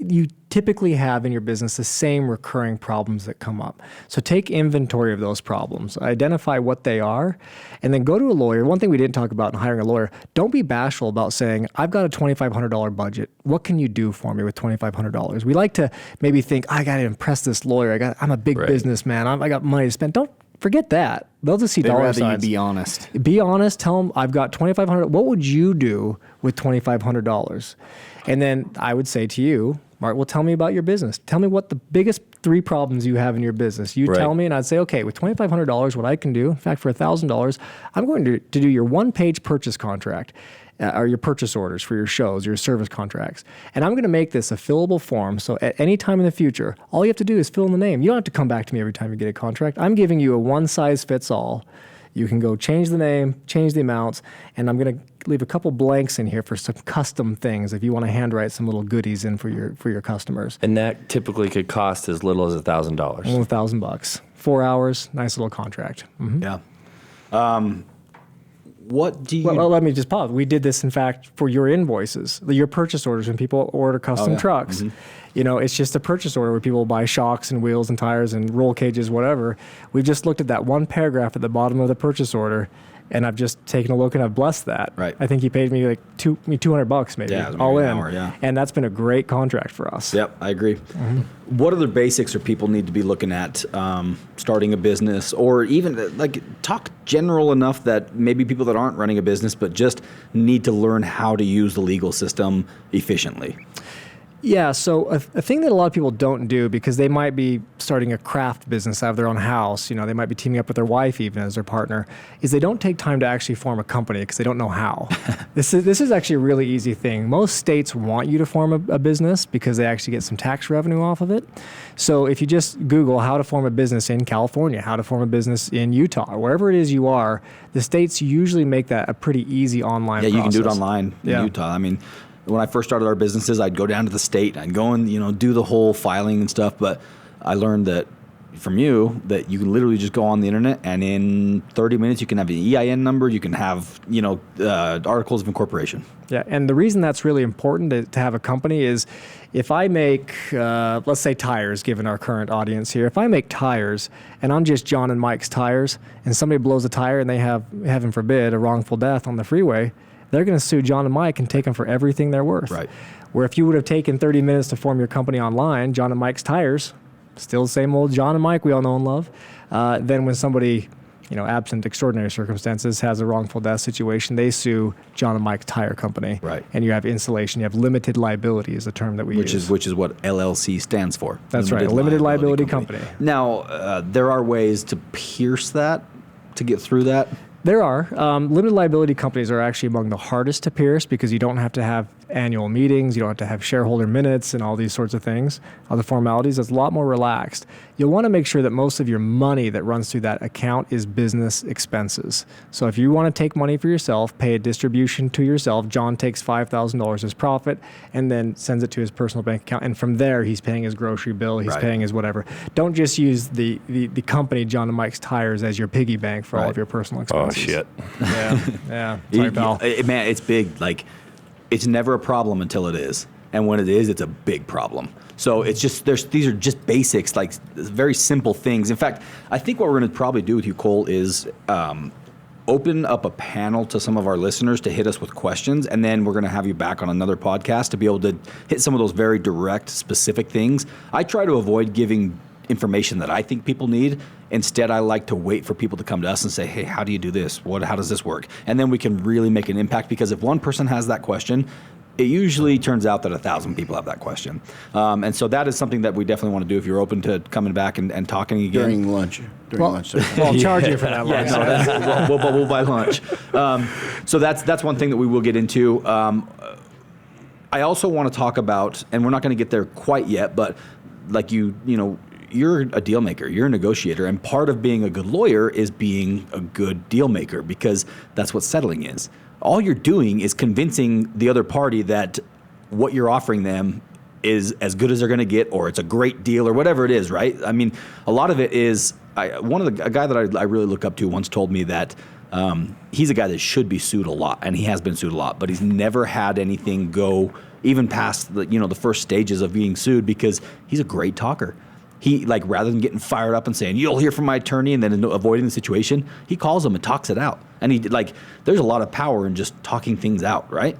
you typically have in your business the same recurring problems that come up. So take inventory of those problems, identify what they are, and then go to a lawyer. One thing we didn't talk about in hiring a lawyer, don't be bashful about saying, I've got a $2,500 budget. What can you do for me with $2,500? We like to maybe think, I got to impress this lawyer. I'm a big businessman. I got money to spend. Don't forget that. They'll just see dollar signs. You be honest. Be honest. Tell them, I've got $2,500. What would you do with $2,500? And then I would say to you, Mark, well, tell me about your business. Tell me what the biggest 3 problems you have in your business. You tell me, and I'd say, okay, with $2,500, what I can do, in fact, for $1,000, I'm going to do your 1-page purchase contract, or your purchase orders for your shows, your service contracts. And I'm going to make this a fillable form. So at any time in the future, all you have to do is fill in the name. You don't have to come back to me every time you get a contract. I'm giving you a one-size-fits-all. You can go change the name, change the amounts, and I'm going to leave a couple blanks in here for some custom things if you want to handwrite some little goodies in for your customers. And that typically could cost as little as $1,000. $1,000. 4 hours, nice little contract. Mm-hmm. Yeah. What do you... Well, let me just pause. We did this, in fact, for your invoices, your purchase orders when people order custom trucks. Mm-hmm. You know, it's just a purchase order where people buy shocks and wheels and tires and roll cages, whatever. We've just looked at that one paragraph at the bottom of the purchase order, and I've just taken a look and I've blessed that. Right. I think he paid me like $200 maybe, all in. Hour, yeah. And that's been a great contract for us. Yep, I agree. Mm-hmm. What other basics do people need to be looking at starting a business, or even like talk general enough that maybe people that aren't running a business but just need to learn how to use the legal system efficiently? Yeah, so a thing that a lot of people don't do, because they might be starting a craft business out of their own house, you know, they might be teaming up with their wife even as their partner, is they don't take time to actually form a company because they don't know how. This is actually a really easy thing. Most states want you to form a business because they actually get some tax revenue off of it. So if you just Google how to form a business in California, how to form a business in Utah, wherever it is you are, the states usually make that a pretty easy online process. Yeah, you can do it online in Utah. I mean, when I first started our businesses, I'd go down to the state, I'd go and, do the whole filing and stuff. But I learned that from you that you can literally just go on the internet, and in 30 minutes you can have an EIN number, you can have, articles of incorporation. Yeah, and the reason that's really important to have a company is if I make, let's say tires, given our current audience here, if I make tires and I'm just John and Mike's Tires, and somebody blows a tire and they have, heaven forbid, a wrongful death on the freeway, they're going to sue John and Mike and take them for everything they're worth. Right. Where if you would have taken 30 minutes to form your company online, John and Mike's Tires, still the same old John and Mike we all know and love. Then when somebody, absent extraordinary circumstances, has a wrongful death situation, they sue John and Mike Tire Company. Right. And you have installation, you have limited liability is the term that we use. Which is what LLC stands for. That's right, a limited liability company. Now, there are ways to pierce that, to get through that. There are. Limited liability companies are actually among the hardest to pierce because you don't have to have annual meetings, you don't have to have shareholder minutes and all these sorts of things, all the formalities. It's a lot more relaxed. You'll want to make sure that most of your money that runs through that account is business expenses. So if you want to take money for yourself, pay a distribution to yourself, John takes $5,000 as profit and then sends it to his personal bank account. And from there, he's paying his grocery bill, he's paying his whatever. Don't just use the company, John and Mike's Tires, as your piggy bank for all of your personal expenses. Oh, shit. Yeah. Sorry, pal. Man, it's big. Like, it's never a problem until it is. And when it is, it's a big problem. So it's just, these are just basics, like very simple things. In fact, I think what we're going to probably do with you, Cole, is open up a panel to some of our listeners to hit us with questions. And then we're going to have you back on another podcast to be able to hit some of those very direct, specific things. I try to avoid giving information that I think people need. Instead, I like to wait for people to come to us and say, hey, how do you do this? How does this work? And then we can really make an impact, because if one person has that question, it usually turns out that 1,000 people have that question. And so that is something that we definitely want to do if you're open to coming back and talking again. During lunch. Well, I'll charge you for that lunch. Yeah, no, we'll buy lunch. So that's one thing that we will get into. I also want to talk about, and we're not going to get there quite yet, but like you're a deal maker, you're a negotiator, and part of being a good lawyer is being a good deal maker, because that's what settling is. All you're doing is convincing the other party that what you're offering them is as good as they're going to get, or it's a great deal, or whatever it is, right? I mean, a lot of it is, a guy that I really look up to once told me that he's a guy that should be sued a lot, and he has been sued a lot, but he's never had anything go even past the first stages of being sued, because he's a great talker. He, like, rather than getting fired up and saying, you'll hear from my attorney, and then avoiding the situation, he calls them and talks it out. And there's a lot of power in just talking things out, right?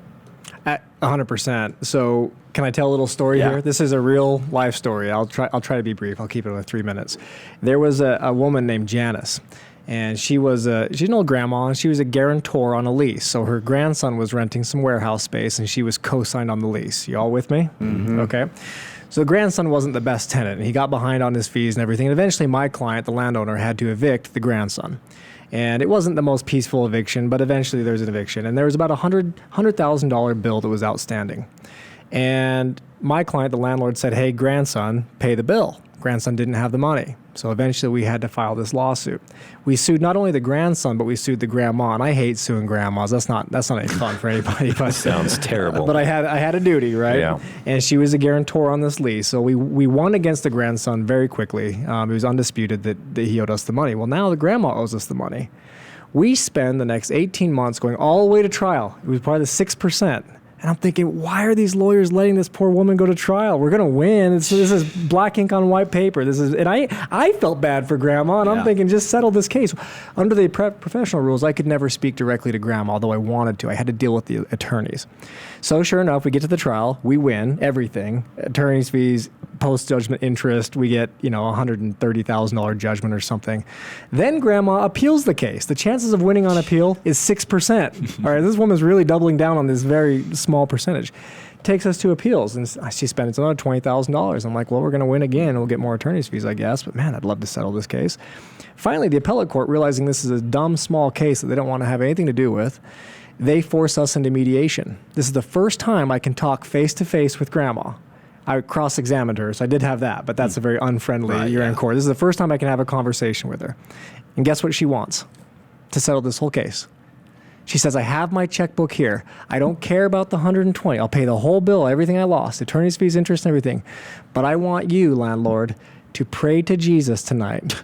100%. So can I tell a little story here? This is a real life story. I'll try to be brief. I'll keep it with 3 minutes. There was a woman named Janice, and she's an old grandma, and she was a guarantor on a lease. So her grandson was renting some warehouse space, and she was co-signed on the lease. You all with me? Mm-hmm. Okay. So the grandson wasn't the best tenant, and he got behind on his fees and everything. And eventually my client, the landowner, had to evict the grandson. And it wasn't the most peaceful eviction, but eventually there was an eviction. And there was about a $100,000 bill that was outstanding. And my client, the landlord, said, hey, grandson, pay the bill. Grandson didn't have the money. So eventually we had to file this lawsuit. We sued not only the grandson, but we sued the grandma. And I hate suing grandmas. That's not any fun for anybody. But sounds terrible. But I had a duty, right? Yeah. And she was a guarantor on this lease. So we won against the grandson very quickly. It was undisputed that he owed us the money. Well, now the grandma owes us the money. We spend the next 18 months going all the way to trial. It was probably the 6%. And I'm thinking, why are these lawyers letting this poor woman go to trial? We're going to win. This is black ink on white paper. And I felt bad for grandma, and I'm thinking, just settle this case. Under the professional rules, I could never speak directly to grandma, although I wanted to. I had to deal with the attorneys. So sure enough, we get to the trial. We win everything. Attorney's fees, post-judgment interest. We get, $130,000 judgment or something. Then grandma appeals the case. The chances of winning on appeal is 6%. All right, this woman's really doubling down on this very small percentage. Takes us to appeals, and she spends another $20,000. I'm like, well, we're going to win again, and we'll get more attorney's fees, I guess. But man, I'd love to settle this case. Finally, the appellate court, realizing this is a dumb, small case that they don't want to have anything to do with, they force us into mediation. This is the first time I can talk face-to-face with grandma. I cross-examined her, so I did have that, but that's a very unfriendly, you're in court. This is the first time I can have a conversation with her. And guess what she wants? To settle this whole case. She says, I have my checkbook here. I don't care about the $120. I'll pay the whole bill, everything I lost, attorney's fees, interest, and everything. But I want you, landlord, to pray to Jesus tonight,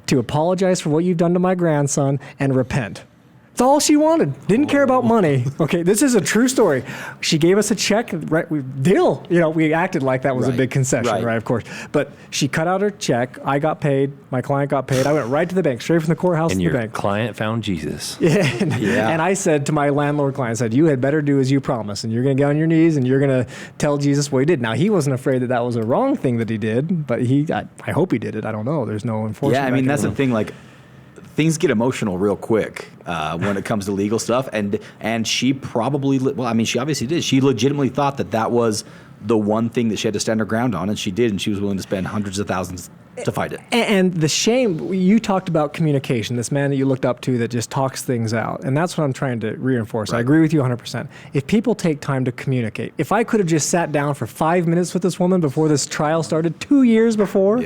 to apologize for what you've done to my grandson, and repent. That's all she wanted. Didn't care about money. Okay, this is a true story. She gave us a check. Right, deal. We acted like that was a big concession, right? Of course. But she cut out her check. I got paid. My client got paid. I went right to the bank, straight from the courthouse to the bank. And your client found Jesus. And I said to my landlord client, I said, you had better do as you promised, and you're going to get on your knees, and you're going to tell Jesus what he did. Now, he wasn't afraid that was a wrong thing that he did, but I hope he did it. I don't know. There's no enforcement. Yeah, I mean, that's the thing, things get emotional real quick when it comes to legal stuff, and she probably, she obviously did. She legitimately thought that was the one thing that she had to stand her ground on, and she did, and she was willing to spend hundreds of thousands to fight it. And the shame, you talked about communication, this man that you looked up to that just talks things out, and that's what I'm trying to reinforce. Right. I agree with you 100%. If people take time to communicate, if I could have just sat down for 5 minutes with this woman before this trial started 2 years before,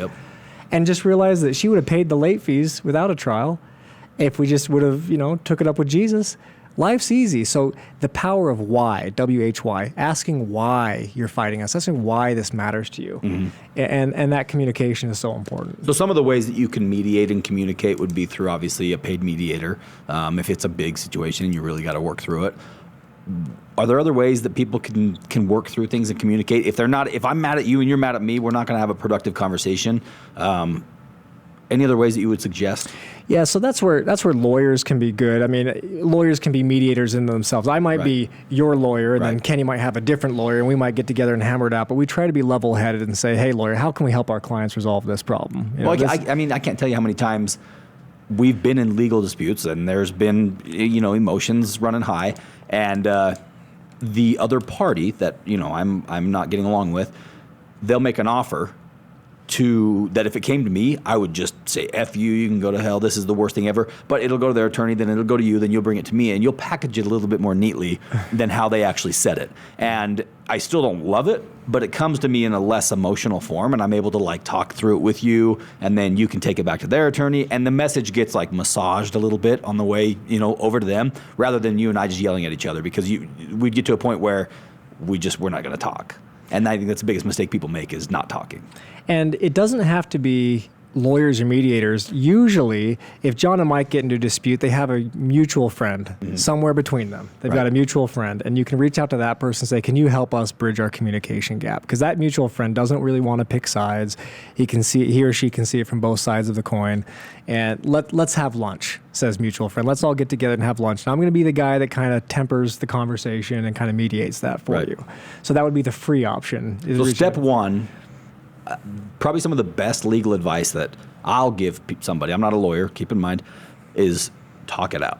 and just realized that she would have paid the late fees without a trial, if we just would have, took it up with Jesus, life's easy. So the power of why, W-H-Y, asking why you're fighting us, asking why this matters to you. Mm-hmm. And that communication is so important. So some of the ways that you can mediate and communicate would be through, obviously, a paid mediator. If it's a big situation and you really got to work through it. Are there other ways that people can work through things and communicate? If I'm mad at you and you're mad at me, we're not going to have a productive conversation. Any other ways that you would suggest? Yeah, so that's where lawyers can be good. I mean, lawyers can be mediators in themselves. I might be your lawyer, and then Kenny might have a different lawyer, and we might get together and hammer it out. But we try to be level-headed and say, hey, lawyer, how can we help our clients resolve this problem? I can't tell you how many times we've been in legal disputes, and there's been, emotions running high, and the other party that, I'm not getting along with, they'll make an offer that if it came to me, I would just say, F you, you can go to hell, this is the worst thing ever. But it'll go to their attorney, then it'll go to you, then you'll bring it to me, and you'll package it a little bit more neatly than how they actually said it. And I still don't love it, but it comes to me in a less emotional form, and I'm able to talk through it with you, and then you can take it back to their attorney, and the message gets massaged a little bit on the way, over to them, rather than you and I just yelling at each other, because we'd get to a point where we're not going to talk. And I think that's the biggest mistake people make, is not talking. And it doesn't have to be lawyers or mediators, usually if John and Mike get into a dispute, they have a mutual friend somewhere between them. They've got a mutual friend, and you can reach out to that person and say, can you help us bridge our communication gap? Because that mutual friend doesn't really want to pick sides. He or she can see it from both sides of the coin. And let's have lunch, says mutual friend. Let's all get together and have lunch. And I'm going to be the guy that kind of tempers the conversation and kind of mediates that for you. So that would be the free option. So step one, probably some of the best legal advice that I'll give somebody, I'm not a lawyer, keep in mind, is talk it out.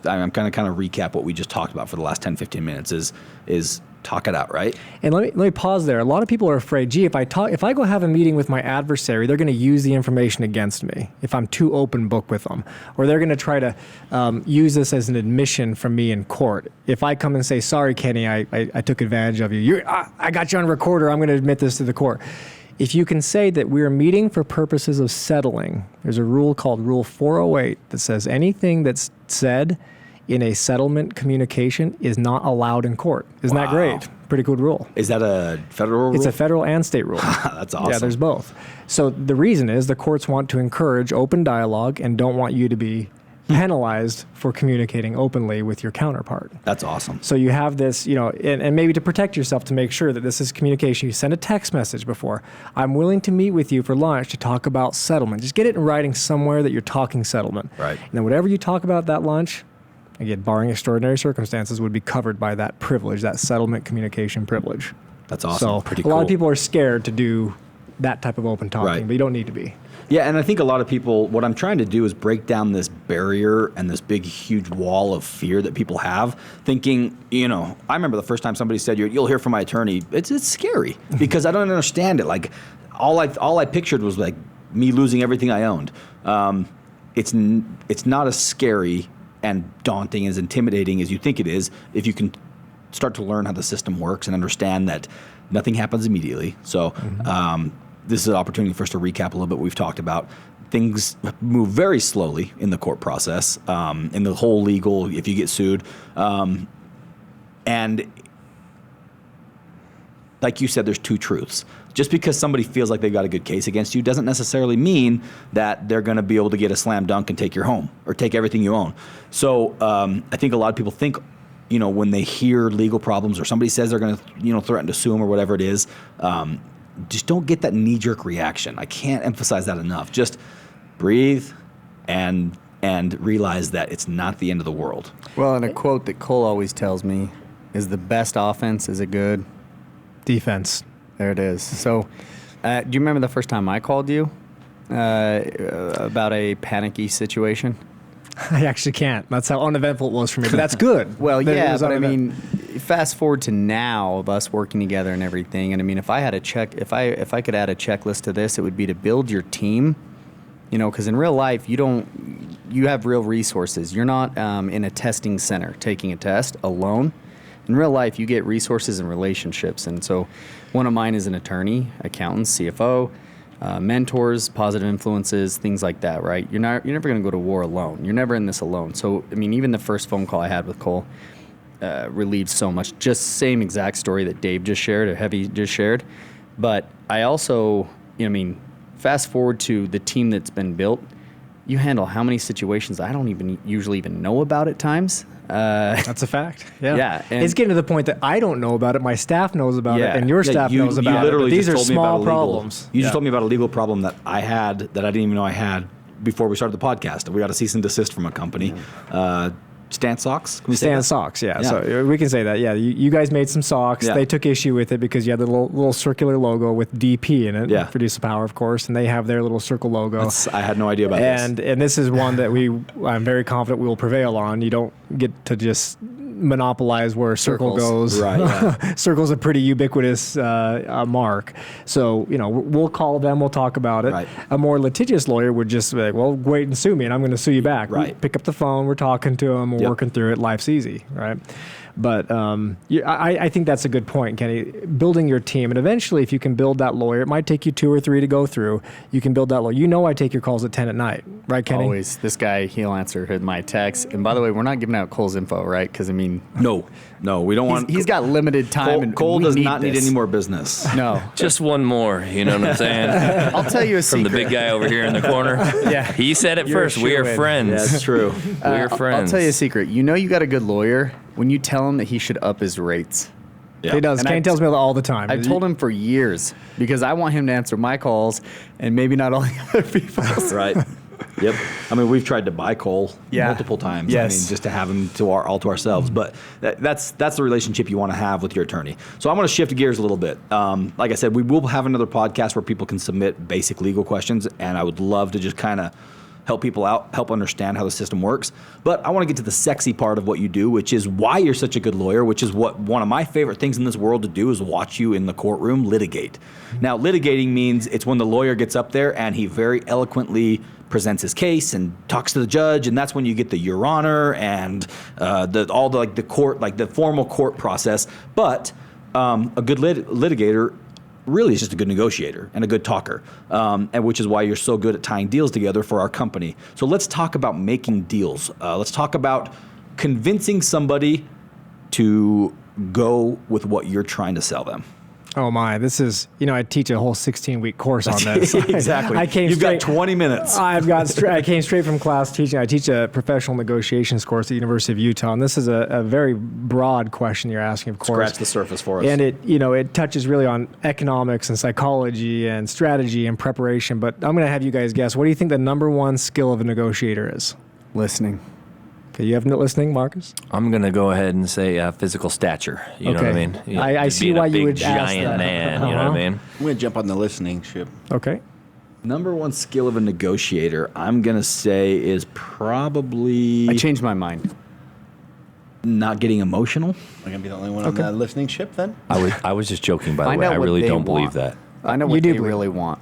I'm kind of recap what we just talked about for the last 10, 15 minutes is talk it out, right? And let me pause there. A lot of people are afraid, gee, if I go have a meeting with my adversary, they're going to use the information against me if I'm too open book with them. Or they're going to try to use this as an admission from me in court. If I come and say, sorry, Kenny, I took advantage of you. I got you on recorder. I'm going to admit this to the court. If you can say that we're meeting for purposes of settling, there's a rule called Rule 408 that says anything that's said in a settlement communication is not allowed in court. Isn't that great? Pretty good rule. Is that a federal rule? It's a federal and state rule. That's awesome. Yeah, there's both. So the reason is the courts want to encourage open dialogue and don't want you to be penalized for communicating openly with your counterpart. That's awesome. So you have this, and maybe to protect yourself to make sure that this is communication. You send a text message before. I'm willing to meet with you for lunch to talk about settlement. Just get it in writing somewhere that you're talking settlement. Right. And then whatever you talk about at that lunch, again, barring extraordinary circumstances, would be covered by that privilege, that settlement communication privilege. That's awesome. So Pretty a lot cool. of people are scared to do that type of open talking, Right. but you don't need to be. Yeah, and I think a lot of people, what I'm trying to do is break down this barrier and this big, huge wall of fear that people have, thinking, I remember the first time somebody said, you'll hear from my attorney. It's scary because I don't understand it. Like, all I pictured was like me losing everything I owned. It's not as scary and daunting, as intimidating as you think it is if you can start to learn how the system works and understand that nothing happens immediately. So this is an opportunity for us to recap a little bit what we've talked about. Things move very slowly in the court process, in the whole legal, if you get sued. And like you said, there's two truths. Just because somebody feels like they've got a good case against you doesn't necessarily mean that they're going to be able to get a slam dunk and take your home or take everything you own. So I think a lot of people think, when they hear legal problems or somebody says they're going to, threaten to sue them or whatever it is, just don't get that knee-jerk reaction. I can't emphasize that enough. Just breathe and realize that it's not the end of the world. Well, and a quote that Cole always tells me is the best offense is a good Defense. There it is. So, do you remember the first time I called you about a panicky situation? I actually can't. That's how uneventful it was for me, but that's good. Well, that it yeah, was but I mean, uneventful. fast forward to now of us working together and everything. And I mean, if I had if I could add a checklist to this, it would be to build your team. Because in real life, you have real resources. You're not in a testing center taking a test alone. In real life, you get resources and relationships. And so one of mine is an attorney, accountant, CFO, mentors, positive influences, things like that, right? You're never going to go to war alone. You're never in this alone. So, I mean, even the first phone call I had with Cole relieved so much. Just same exact story that Dave just shared, or Heavy just shared. But I also, fast forward to the team that's been built, you handle how many situations I don't usually even know about at times. That's a fact. Yeah. Yeah, and it's getting to the point that I don't know about it. My staff knows about it, and your staff knows about it. Literally But these just are told me about small problems. You just told me about a legal problem that I had that I didn't even know I had before we started the podcast. We got a cease and desist from a company. Stan Socks? Can we say Stan that? Socks, yeah. So we can say that. Yeah, you guys made some socks. Yeah. They took issue with it because you had the little circular logo with DP in it. Yeah. Produce the Power, of course, and they have their little circle logo. I had no idea about this. And this is one that I'm very confident we will prevail on. You don't get to just monopolize where circle goes. Right. Yeah. Circle's a pretty ubiquitous mark. So, we'll call them, we'll talk about it. Right. A more litigious lawyer would just be like, well, wait and sue me, and I'm going to sue you back. Right. We pick up the phone, we're talking to them, we're working through it, life's easy, right? But I think that's a good point, Kenny. Building your team, and eventually, if you can build that lawyer, it might take you 2 or 3 to go through. You can build that lawyer. I take your calls at 10 at night, right, Kenny? Always. This guy, he'll answer my text. And by the way, we're not giving out Cole's info, right? Because, mean, No, we don't want. he's got limited time, and Cole we does need not need this. any more business. No, Just one more, you know what I'm saying? I'll tell you a From secret. the big guy over here in the corner. Yeah. He said it You're a first. We are shoo-in. friends. That's true. We're friends. I'll tell you a secret. You know you got a good lawyer when you tell him that he should up his rates. Yeah. He does. And Kane I've- tells me that all the time. I've told him for years because I want him to answer my calls and maybe not all the other people's. Right. Yep. I mean, we've tried to buy Cole Yeah. multiple times. Yes. I mean, just to have him all to ourselves. But that's the relationship you want to have with your attorney. So I'm going to shift gears a little bit. Like I said, we will have another podcast where people can submit basic legal questions, and I would love to just kind of help people out, help understand how the system works. But I want to get to the sexy part of what you do, which is why you're such a good lawyer, which is what one of my favorite things in this world to do is watch you in the courtroom litigate. Now, litigating means it's when the lawyer gets up there and he very eloquently presents his case and talks to the judge, and that's when you get the Your Honor and the formal court process. But a good litigator really is just a good negotiator and a good talker, and which is why you're so good at tying deals together for our company. So let's talk about making deals. Let's talk about convincing somebody to go with what you're trying to sell them. Oh my, this is, I teach a whole 16-week course on this. Exactly. You've got 20 minutes. I came straight from class teaching. I teach a professional negotiations course at the University of Utah, and this is a very broad question you're asking, of course. Scratch the surface for us. And it touches really on economics and psychology and strategy and preparation. But I'm going to have you guys guess. What do you think the number one skill of a negotiator is? Listening. Okay, you have no listening, Marcus? I'm going to go ahead and say physical stature. You know what I Okay. mean? You know, I just see being why a you big, would ask giant that. man. You know what I mean? I'm going to jump on the listening ship. Okay. Number one skill of a negotiator, I'm going to say, is probably I changed my mind. not getting emotional. Am I going to be the only one on that listening ship then? I was just joking, by the Find way. out I what really they don't want. believe that. I know You what do they believe really want.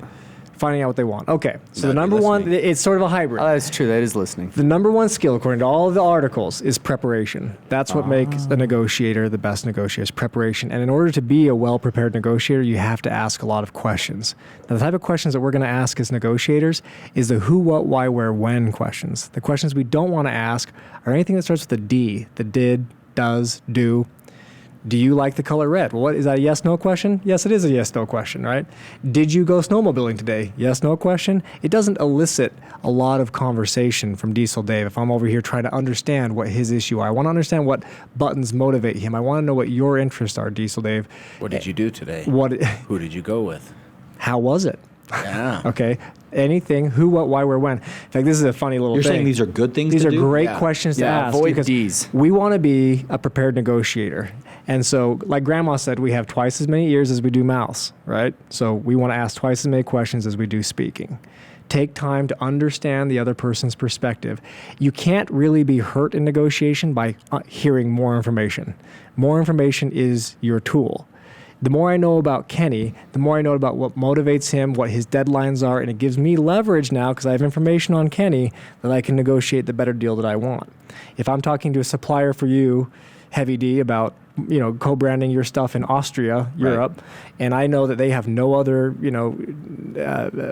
Finding out what they want. Okay. So the That'd be number one, listening. it's sort of a hybrid. Oh, that's true. That is listening. The number one skill, according to all of the articles, is preparation. That's what makes a negotiator the best negotiator, is preparation. And in order to be a well-prepared negotiator, you have to ask a lot of questions. Now, the type of questions that we're going to ask as negotiators is the who, what, why, where, when questions. The questions we don't want to ask are anything that starts with a D, the did, does, do. Do you like the color red? Well, what is that a yes/no question? Yes, it is a yes/no question, right? Did you go snowmobiling today? Yes/no question. It doesn't elicit a lot of conversation from Diesel Dave if I'm over here trying to understand what his issue are. I want to understand what buttons motivate him. I want to know what your interests are, Diesel Dave. What did you do today? What? Who did you go with? How was it? Yeah. Okay. Anything, who, what, why, where, when. In fact, this is a funny little You're thing. saying these are good things These to are do? great Yeah. questions to Yeah, ask. avoid because Ds. we want to be a prepared negotiator. And so, like Grandma said, we have twice as many ears as we do mouths, right? So we want to ask twice as many questions as we do speaking. Take time to understand the other person's perspective. You can't really be hurt in negotiation by hearing more information. More information is your tool. The more I know about Kenny, the more I know about what motivates him, what his deadlines are, and it gives me leverage now because I have information on Kenny that I can negotiate the better deal that I want. If I'm talking to a supplier for you, Heavy D, about co-branding your stuff in Austria, Europe, and I know that they have no other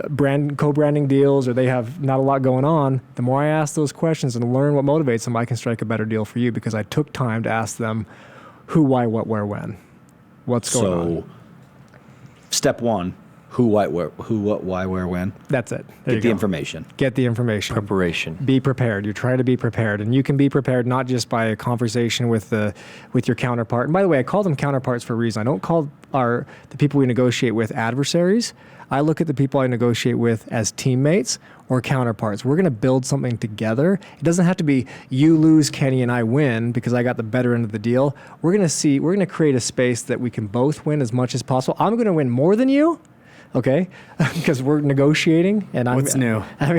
brand co-branding deals, or they have not a lot going on, the more I ask those questions and learn what motivates them, I can strike a better deal for you because I took time to ask them who, why, what, where, when. What's going on? Step one, who, what, why, where, when. That's it. Get There you the go. information. Get the information. Preparation. Be prepared. You're trying to be prepared, and you can be prepared not just by a conversation with your counterpart. And by the way, I call them counterparts for a reason. I don't call the people we negotiate with adversaries. I look at the people I negotiate with as teammates or counterparts. We're going to build something together. It doesn't have to be you lose, Kenny, and I win because I got the better end of the deal. We're going to create a space that we can both win as much as possible. I'm going to win more than you. Okay, because we're negotiating, and What's new? I'm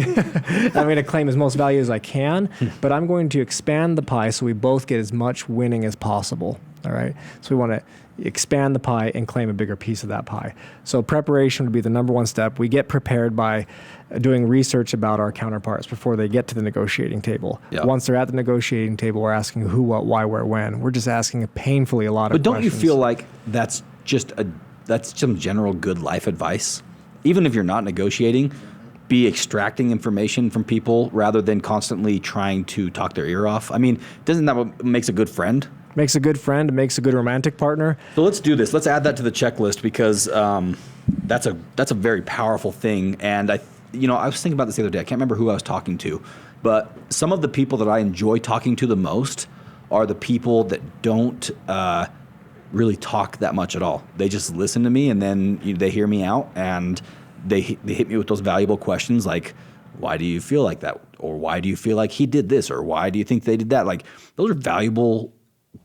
going to claim as most value as I can, but I'm going to expand the pie so we both get as much winning as possible. All right, so we want to expand the pie and claim a bigger piece of that pie. So preparation would be the number one step. We get prepared by doing research about our counterparts before they get to the negotiating table. Yeah. Once they're at the negotiating table, we're asking who, what, why, where, when. We're just asking painfully a lot of But don't questions. you feel like that's some general good life advice? Even if you're not negotiating, be extracting information from people rather than constantly trying to talk their ear off. I mean, doesn't that what makes a good friend? Makes a good friend, makes a good romantic partner. So let's do this. Let's add that to the checklist because that's a very powerful thing. And I was thinking about this the other day. I can't remember who I was talking to, but some of the people that I enjoy talking to the most are the people that don't really talk that much at all. They just listen to me, and then they hear me out, and they hit me with those valuable questions like, why do you feel like that? Or why do you feel like he did this? Or why do you think they did that? Like, those are valuable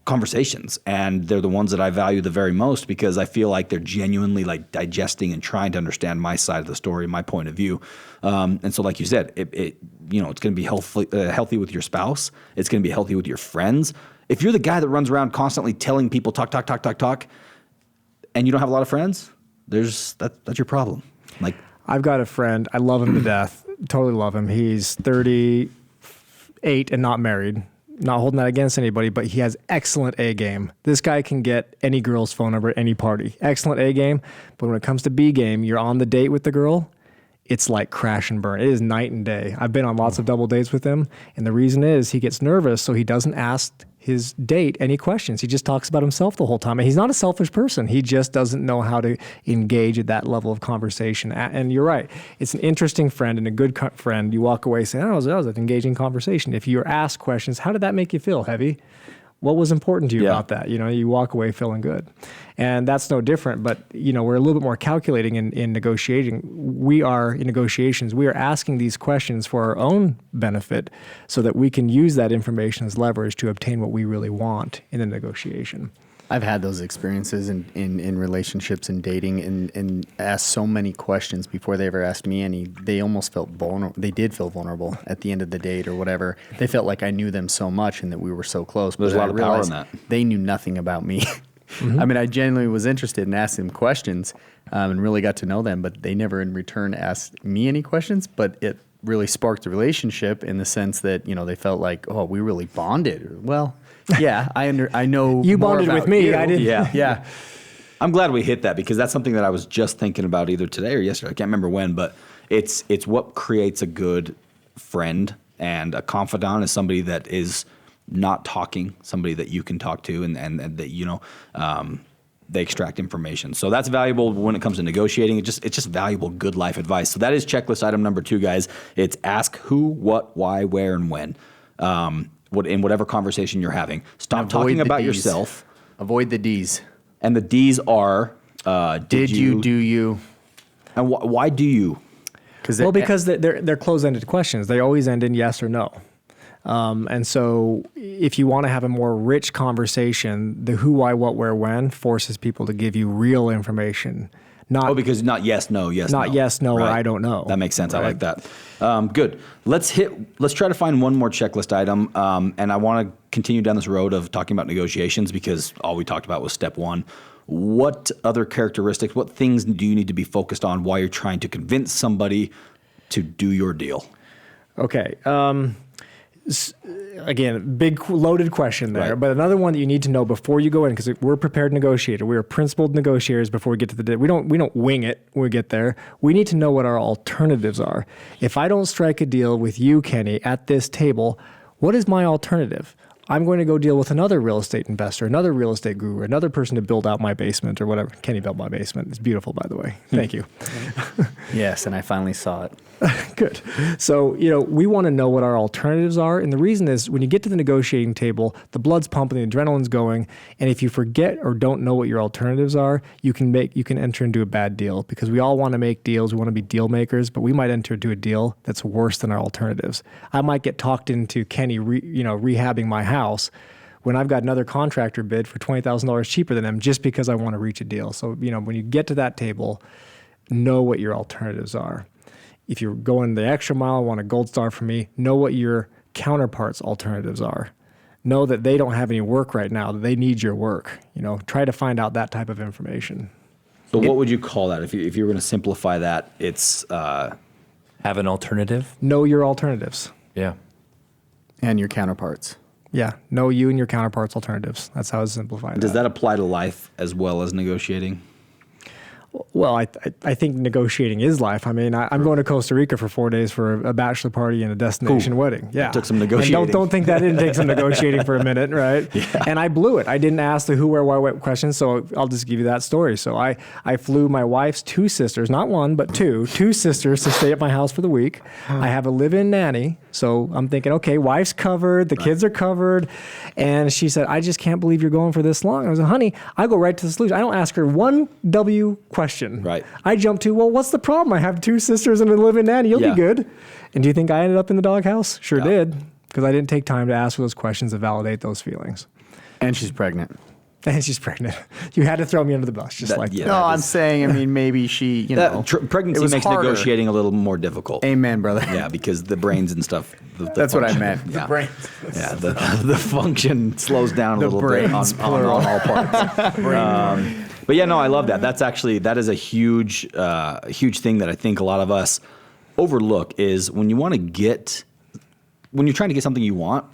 conversations, and they're the ones that I value the very most because I feel like they're genuinely like digesting and trying to understand my side of the story, my point of view. And so, like you said, it's going to be healthy with your spouse. It's going to be healthy with your friends. If you're the guy that runs around constantly telling people talk, and you don't have a lot of friends, that's your problem. Like, I've got a friend. I love him to death. Totally love him. He's 38 and not married. Not holding that against anybody, but he has excellent A game. This guy can get any girl's phone number at any party. Excellent A game. But when it comes to B game, you're on the date with the girl, it's like crash and burn. It is night and day. I've been on lots of double dates with him, and the reason is he gets nervous, so he doesn't ask his date any questions. He just talks about himself the whole time. And he's not a selfish person. He just doesn't know how to engage at that level of conversation. And you're right. It's an interesting friend and a good friend. You walk away saying, oh, that was an engaging conversation. If you're asked questions, how did that make you feel, Heavy? What was important to you about that? You walk away feeling good. And that's no different, but we're a little bit more calculating in negotiating. In negotiations, we are asking these questions for our own benefit so that we can use that information as leverage to obtain what we really want in a negotiation. I've had those experiences in relationships and dating and asked so many questions before they ever asked me any. They almost felt vulnerable. They did feel vulnerable at the end of the date or whatever. They felt like I knew them so much and that we were so close. There's a lot of power in that. They knew nothing about me. Mm-hmm. I mean, I genuinely was interested in asking them questions and really got to know them, but they never in return asked me any questions. But it really sparked a relationship in the sense that, they felt like, oh, we really bonded. Well, yeah, I know you more bonded about with me. you. I didn't. Yeah. I'm glad we hit that because that's something that I was just thinking about either today or yesterday. I can't remember when, but it's what creates a good friend, and a confidant is somebody that is not talking, somebody that you can talk to and that they extract information. So that's valuable when it comes to negotiating. It's just valuable, good life advice. So that is checklist item number 2, guys. It's ask who, what, why, where, and when. In whatever conversation you're having. Stop talking about yourself. Avoid the D's. And the D's are, did you, do you? And why do you? Because they're closed-ended questions. They always end in yes or no. And so if you want to have a more rich conversation, the who, why, what, where, when forces people to give you real information. Because not yes, no, yes, not no. yes, no, Right. or I don't know. That makes sense. Right. I like that. Good. Let's try to find one more checklist item. And I want to continue down this road of talking about negotiations because all we talked about was step 1. What other characteristics, what things do you need to be focused on while you're trying to convince somebody to do your deal? Okay. Again, big loaded question there, Right. but another one that you need to know before you go in, because we're prepared negotiator. We are principled negotiators before we get to the deal. We don't wing it when we get there. We need to know what our alternatives are. If I don't strike a deal with you, Kenny, at this table, what is my alternative? I'm going to go deal with another real estate investor, another real estate guru, another person to build out my basement or whatever. Kenny built my basement. It's beautiful, by the way. Thank you. Yes, and I finally saw it. Good. So, we want to know what our alternatives are. And the reason is when you get to the negotiating table, the blood's pumping, the adrenaline's going. And if you forget or don't know what your alternatives are, you can enter into a bad deal because we all want to make deals. We want to be deal makers, but we might enter into a deal that's worse than our alternatives. I might get talked into Kenny, rehabbing my house when I've got another contractor bid for $20,000 cheaper than him just because I want to reach a deal. So, when you get to that table, know what your alternatives are. If you're going the extra mile, want a gold star from me, know what your counterpart's alternatives are. Know that they don't have any work right now, that they need your work. Try to find out that type of information. So what would you call that? If you were going to simplify that, it's... Have an alternative? Know your alternatives. Yeah. And your counterparts. Yeah. Know you and your counterparts' alternatives. That's how it's simplified. Does that apply to life as well as negotiating? Well, I think negotiating is life. I mean, I'm going to Costa Rica for 4 days for a bachelor party and a destination wedding. Yeah. Took some negotiating. And don't think that didn't take some negotiating for a minute, right? Yeah. And I blew it. I didn't ask the who, where, why, what questions, so I'll just give you that story. So I flew my wife's 2 sisters, not one, but two sisters to stay at my house for the week. I have a live-in nanny, so I'm thinking, okay, wife's covered, the kids are covered. And she said, I just can't believe you're going for this long. I was like, honey, I go right to the solution. I don't ask her one W question. Right. I jump to, well, what's the problem? I have 2 sisters and a live-in nanny. You'll be good. And do you think I ended up in the doghouse? Sure did, because I didn't take time to ask those questions to validate those feelings. And she's pregnant. And she's pregnant. You had to throw me under the bus, just like that. No, I'm saying, I mean, maybe she, you know. Pregnancy makes negotiating a little more difficult. Amen, brother. Yeah, because the brains and stuff. That's what I meant. Yeah. The brains. Yeah, the function slows down a little bit on all parts. But yeah, no, I love that. That is a huge thing that I think a lot of us overlook is when you're trying to get something you want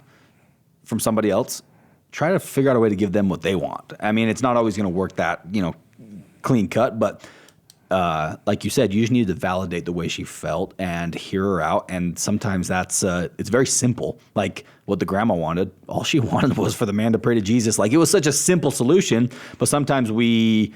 from somebody else, try to figure out a way to give them what they want. I mean, it's not always going to work that, clean cut, but like you said, you just needed to validate the way she felt and hear her out. And sometimes it's very simple. Like what the grandma wanted, all she wanted was for the man to pray to Jesus. Like it was such a simple solution, but sometimes we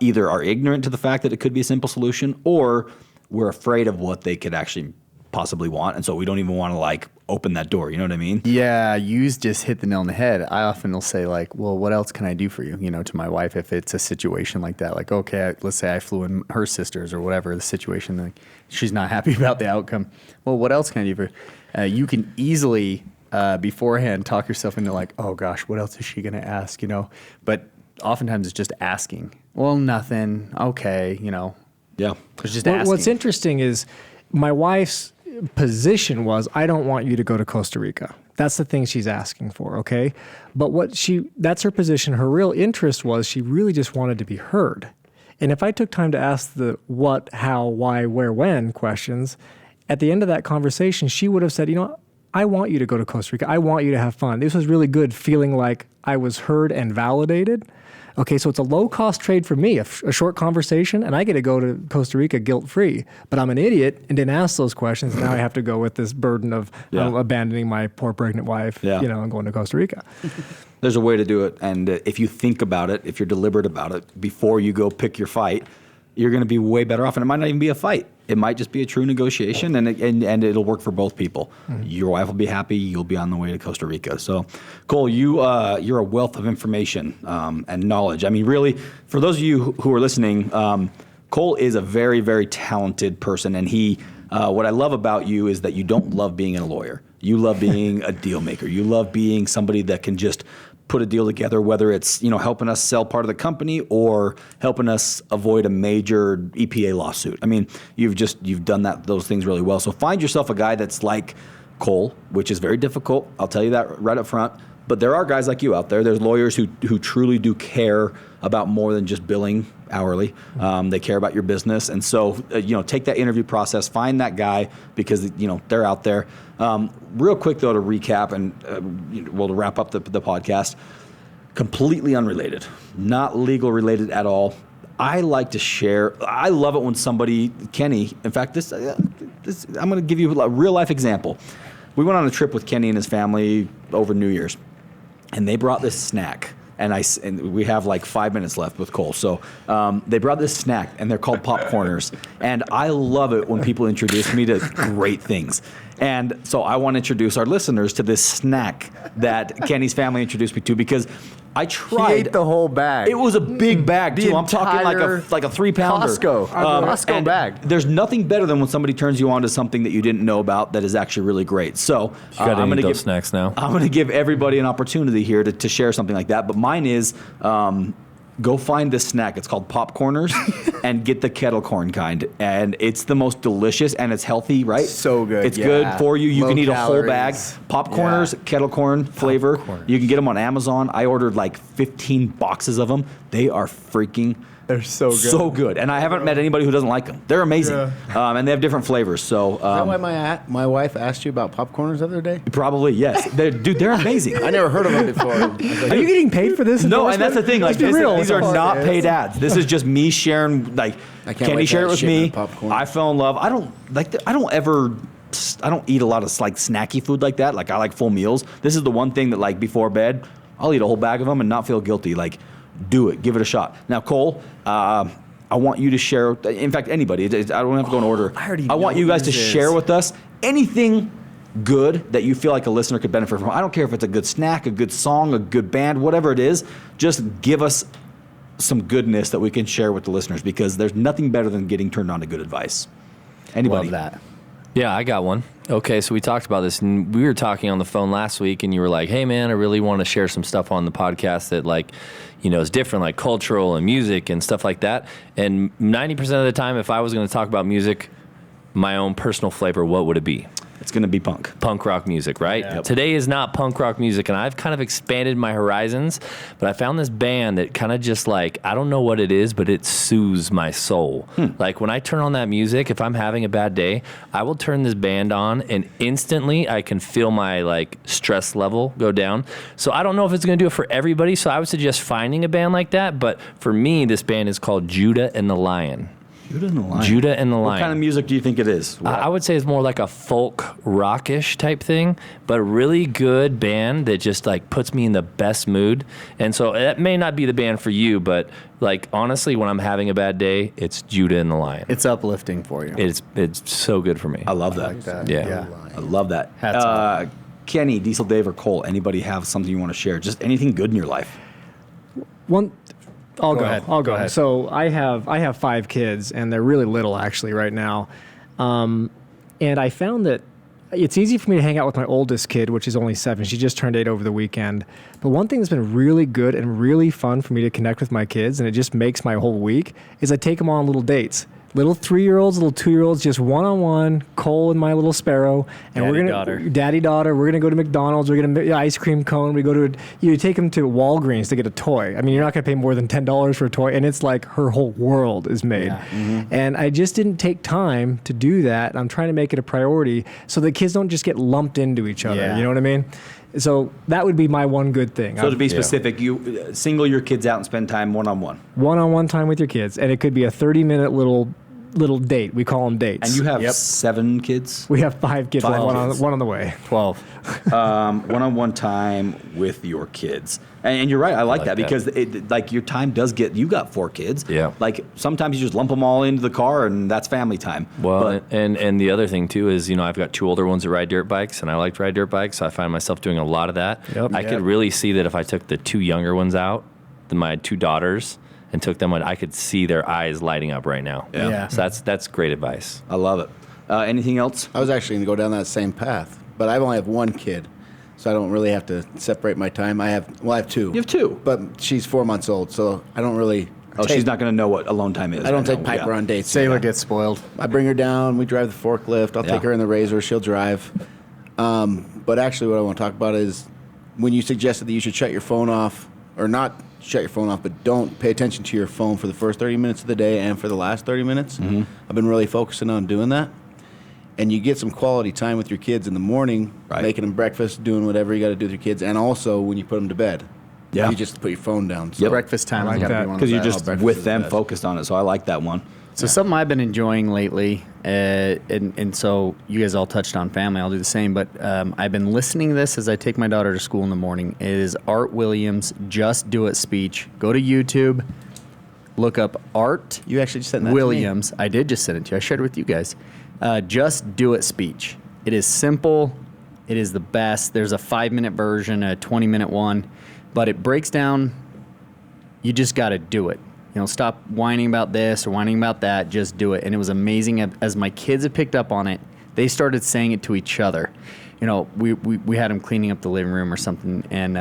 either are ignorant to the fact that it could be a simple solution, or we're afraid of what they could actually possibly want, and so we don't even want to open that door. You know what I mean? Yeah, you just hit the nail on the head. I often will say well, what else can I do for you? To my wife, if it's a situation like that, like, okay, let's say I flew in her sisters or whatever the situation, like she's not happy about the outcome. Well, what else can I do for you? You can easily beforehand talk yourself into oh gosh, what else is she going to ask? But oftentimes it's just asking. Well, nothing. Okay, Yeah. It's just asking. What's interesting is my wife's position was, I don't want you to go to Costa Rica. That's the thing she's asking for, okay? But that's her position. Her real interest was she really just wanted to be heard. And if I took time to ask the what, how, why, where, when questions, at the end of that conversation, she would have said, I want you to go to Costa Rica. I want you to have fun. This was really good, feeling like I was heard and validated. Okay, so it's a low-cost trade for me, a short conversation, and I get to go to Costa Rica guilt-free. But I'm an idiot and didn't ask those questions. Now I have to go with this burden of abandoning my poor pregnant wife, and going to Costa Rica. There's a way to do it, and if you think about it, if you're deliberate about it, before you go pick your fight, you're going to be way better off. And it might not even be a fight. It might just be a true negotiation, and it'll work for both people. Mm-hmm. Your wife will be happy. You'll be on the way to Costa Rica. So, Cole, you're a wealth of information and knowledge. I mean, really, for those of you who are listening, Cole is a very, very talented person, and what I love about you is that you don't love being a lawyer. You love being a deal maker. You love being somebody that can just put a deal together, whether it's helping us sell part of the company or helping us avoid a major EPA lawsuit. I mean, you've done those things really well. So find yourself a guy that's like Cole, which is very difficult. I'll tell you that right up front. But there are guys like you out there. There's lawyers who truly do care about more than just billing hourly. They care about your business. And so, take that interview process, find that guy because, they're out there. Real quick, though, to recap and to wrap up the podcast, completely unrelated, not legal related at all. I like to share. I love it when somebody, Kenny, in fact, this I'm going to give you a real life example. We went on a trip with Kenny and his family over New Year's, and they brought this snack. And we have 5 minutes left with Cole. So they brought this snack, and they're called popcorners. And I love it when people introduce me to great things. And so I want to introduce our listeners to this snack that Kenny's family introduced me to because I tried. He ate the whole bag. It was a big bag, too. I'm talking like a 3-pounder. Costco bag. There's nothing better than when somebody turns you on to something that you didn't know about that is actually really great. So I'm going to give snacks now. I'm going to give everybody an opportunity here to share something like that. But mine is go find this snack. It's called popcorners and get the kettle corn kind. And it's the most delicious and it's healthy, right? So good. It's good for you. You Low can eat calories. a whole bag. Popcorners, kettle corn flavor. You can get them on Amazon. I ordered 15 boxes of them. They are freaking They're so good. So good. And I haven't met anybody who doesn't like them. They're amazing. And they have different flavors. So Is that why my wife asked you about popcorners the other day? probably, yes. They're amazing. I never heard of them before. I was like, Are you getting paid for this? No, and that's the thing. Like, Let's be real. these are not paid ads. This is just me sharing. Like, I can't Kenny wait to shared it have with shit in me. the popcorn. I fell in love. I don't eat a lot of like snacky food like that. Like, I like full meals. This is the one thing that, like, before bed, I'll eat a whole bag of them and not feel guilty. Like, do it. Give it a shot. Now, Cole, I want you to share. In fact, anybody. I don't have to go in order. I want you guys to share with us anything good that you feel like a listener could benefit from. I don't care if it's a good snack, a good song, a good band, whatever it is. Just give us some goodness that we can share with the listeners, because there's nothing better than getting turned on to good advice. Anybody? Love that. Yeah, I got one. Okay, so we talked about this, and we were talking on the phone last week, and you were like, hey, man, I really want to share some stuff on the podcast that, like, you know, is different, like cultural and music and stuff like that. And 90% of the time, if I was going to talk about music, my own personal flavor, what would it be? It's going to be punk. Punk rock music, right? Yeah. Today is not punk rock music, and I've kind of expanded my horizons, but I found this band that kind of just, like, I don't know what it is, but it soothes my soul. Like, when I turn on that music, if I'm having a bad day, I will turn this band on, and instantly I can feel my, like, stress level go down. So I don't know if it's going to do it for everybody, so I would suggest finding a band like that, but for me, this band is called Judah and the Lion. Judah and the Lion. Judah and the Lion. What kind of music do you think it is? I would say it's more like a folk rockish type thing, but a really good band that just, like, puts me in the best mood. And so that may not be the band for you, but, like, honestly, when I'm having a bad day, it's Judah and the Lion. It's uplifting for you. It's so good for me. I love that. like that. Yeah. I love that. Hats off. Kenny, Diesel Dave, or Cole, anybody have something you want to share? Just anything good in your life. I'll go. ahead. I'll Go go. ahead. So I have 5 kids, and they're really little actually right now. And I found that it's easy for me to hang out with my oldest kid, which is only 7. She just turned 8 over the weekend. But one thing that's been really good and really fun for me to connect with my kids, and it just makes my whole week, is I take them on little dates. Little 3-year-olds, little 2-year-olds, just one-on-one, Cole and my little Sparrow. And daddy-daughter. We're going to go to McDonald's. We're going to ice cream cone. We go to, you take them to Walgreens to get a toy. I mean, you're not going to pay more than $10 for a toy. And it's like her whole world is made. Yeah. Mm-hmm. And I just didn't take time to do that. I'm trying to make it a priority so the kids don't just get lumped into each other. Yeah. You know what I mean? So that would be my one good thing. So to be specific, you single your kids out and spend time one-on-one. One-on-one time with your kids. And it could be a 30-minute little date. We call them dates. And you have 7 kids? We have 5 kids. 5 one kids. on the way. 12. One-on-one time with your kids. And you're right, I like that, because like, your time does you got 4 kids. Yeah. Like, sometimes you just lump them all into the car and that's family time. Well, and the other thing too is, you know, I've got 2 older ones that ride dirt bikes, and I like to ride dirt bikes, so I find myself doing a lot of that. Yep. I could really see that if I took the 2 younger ones out, my 2 daughters, and took them, I could see their eyes lighting up right now. Yeah. So that's great advice. I love it. Anything else? I was actually going to go down that same path, but I only have 1 kid, so I don't really have to separate my time. I have 2. You have 2. But she's 4 months old, so I don't really. She's not going to know what alone time is. I don't right take now. Piper on dates. Sailor gets spoiled. I bring her down. We drive the forklift. I'll take her in the Razor. She'll drive. But actually, what I want to talk about is when you suggested that you should shut your phone off, or not shut your phone off, but don't pay attention to your phone for the first 30 minutes of the day and for the last 30 minutes. Mm-hmm. I've been really focusing on doing that. And you get some quality time with your kids in the morning, making them breakfast, doing whatever you got to do with your kids, and also when you put them to bed. Yeah. You just put your phone down. So Breakfast time. I like has gotta that. be one of Because the you're best. just breakfast with is them the best. focused on it. So I like that one. So something I've been enjoying lately, and so you guys all touched on family. I'll do the same, but I've been listening to this as I take my daughter to school in the morning. It is Art Williams' "Just Do It" speech. Go to YouTube, look up Art You actually just sent that Williams. I did just send it to you. I shared it with you guys. Just Do It speech. It is simple. It is the best. There's a 5-minute version, a 20-minute one, but it breaks down. You just got to do it. You know, stop whining about this or whining about that. Just do it. And it was amazing. As my kids have picked up on it, they started saying it to each other. You know, we had them cleaning up the living room or something, and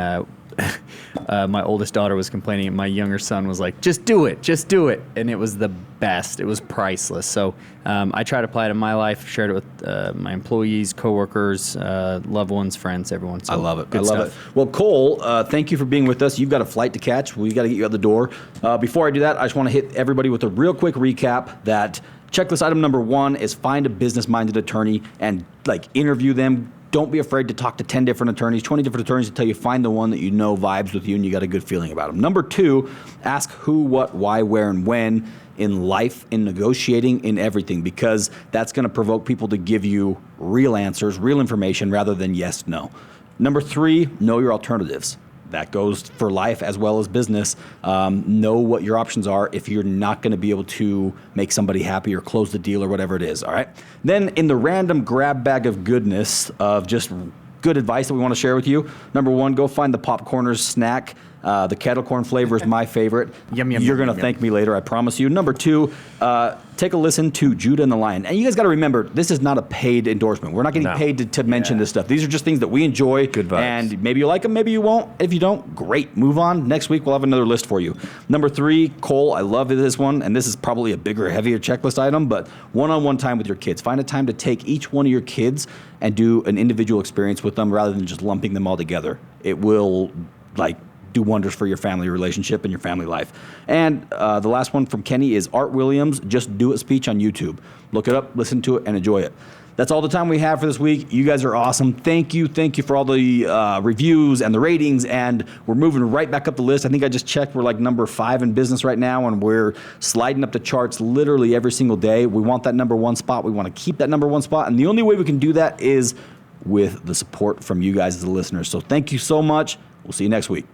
my oldest daughter was complaining, and my younger son was like, just do it. And it was the best. It was priceless. So I try to apply it in my life, shared it with my employees, coworkers, loved ones, friends, everyone. So I love it. Good I love stuff. it. Well, Cole, thank you for being with us. You've got a flight to catch. We got to get you out the door. Before I do that, I just want to hit everybody with a real quick recap that checklist item number 1 is find a business-minded attorney and interview them. Don't be afraid to talk to 10 different attorneys, 20 different attorneys until you find the one that you know vibes with you and you got a good feeling about them. Number 2, ask who, what, why, where, and when in life, in negotiating, in everything, because that's going to provoke people to give you real answers, real information, rather than yes, no. Number 3, know your alternatives. That goes for life as well as business. Know what your options are if you're not going to be able to make somebody happy or close the deal or whatever it is, all right? Then in the random grab bag of goodness of just good advice that we want to share with you, number 1, go find the Popcorners snack. The kettle corn flavor is my favorite. Yum, yum, You're yum, going to yum, thank me later, I promise you. Number 2, take a listen to Judah and the Lion. And you guys got to remember, this is not a paid endorsement. We're not getting paid to mention this stuff. These are just things that we enjoy. Good vibes. And maybe you like them, maybe you won't. If you don't, great. Move on. Next week, we'll have another list for you. Number 3, Cole, I love this one. And this is probably a bigger, heavier checklist item, but one-on-one time with your kids. Find a time to take each one of your kids and do an individual experience with them rather than just lumping them all together. It will, do wonders for your family relationship and your family life. And the last one from Kenny is Art Williams' Just Do It speech on YouTube. Look it up, listen to it, and enjoy it. That's all the time we have for this week. You guys are awesome. Thank you for all the reviews and the ratings, and we're moving right back up the list. I think I just checked. We're number 5 in business right now, and we're sliding up the charts literally every single day. We want that number 1 spot. We want to keep that number 1 spot, and the only way we can do that is with the support from you guys as the listeners. So thank you so much. We'll see you next week.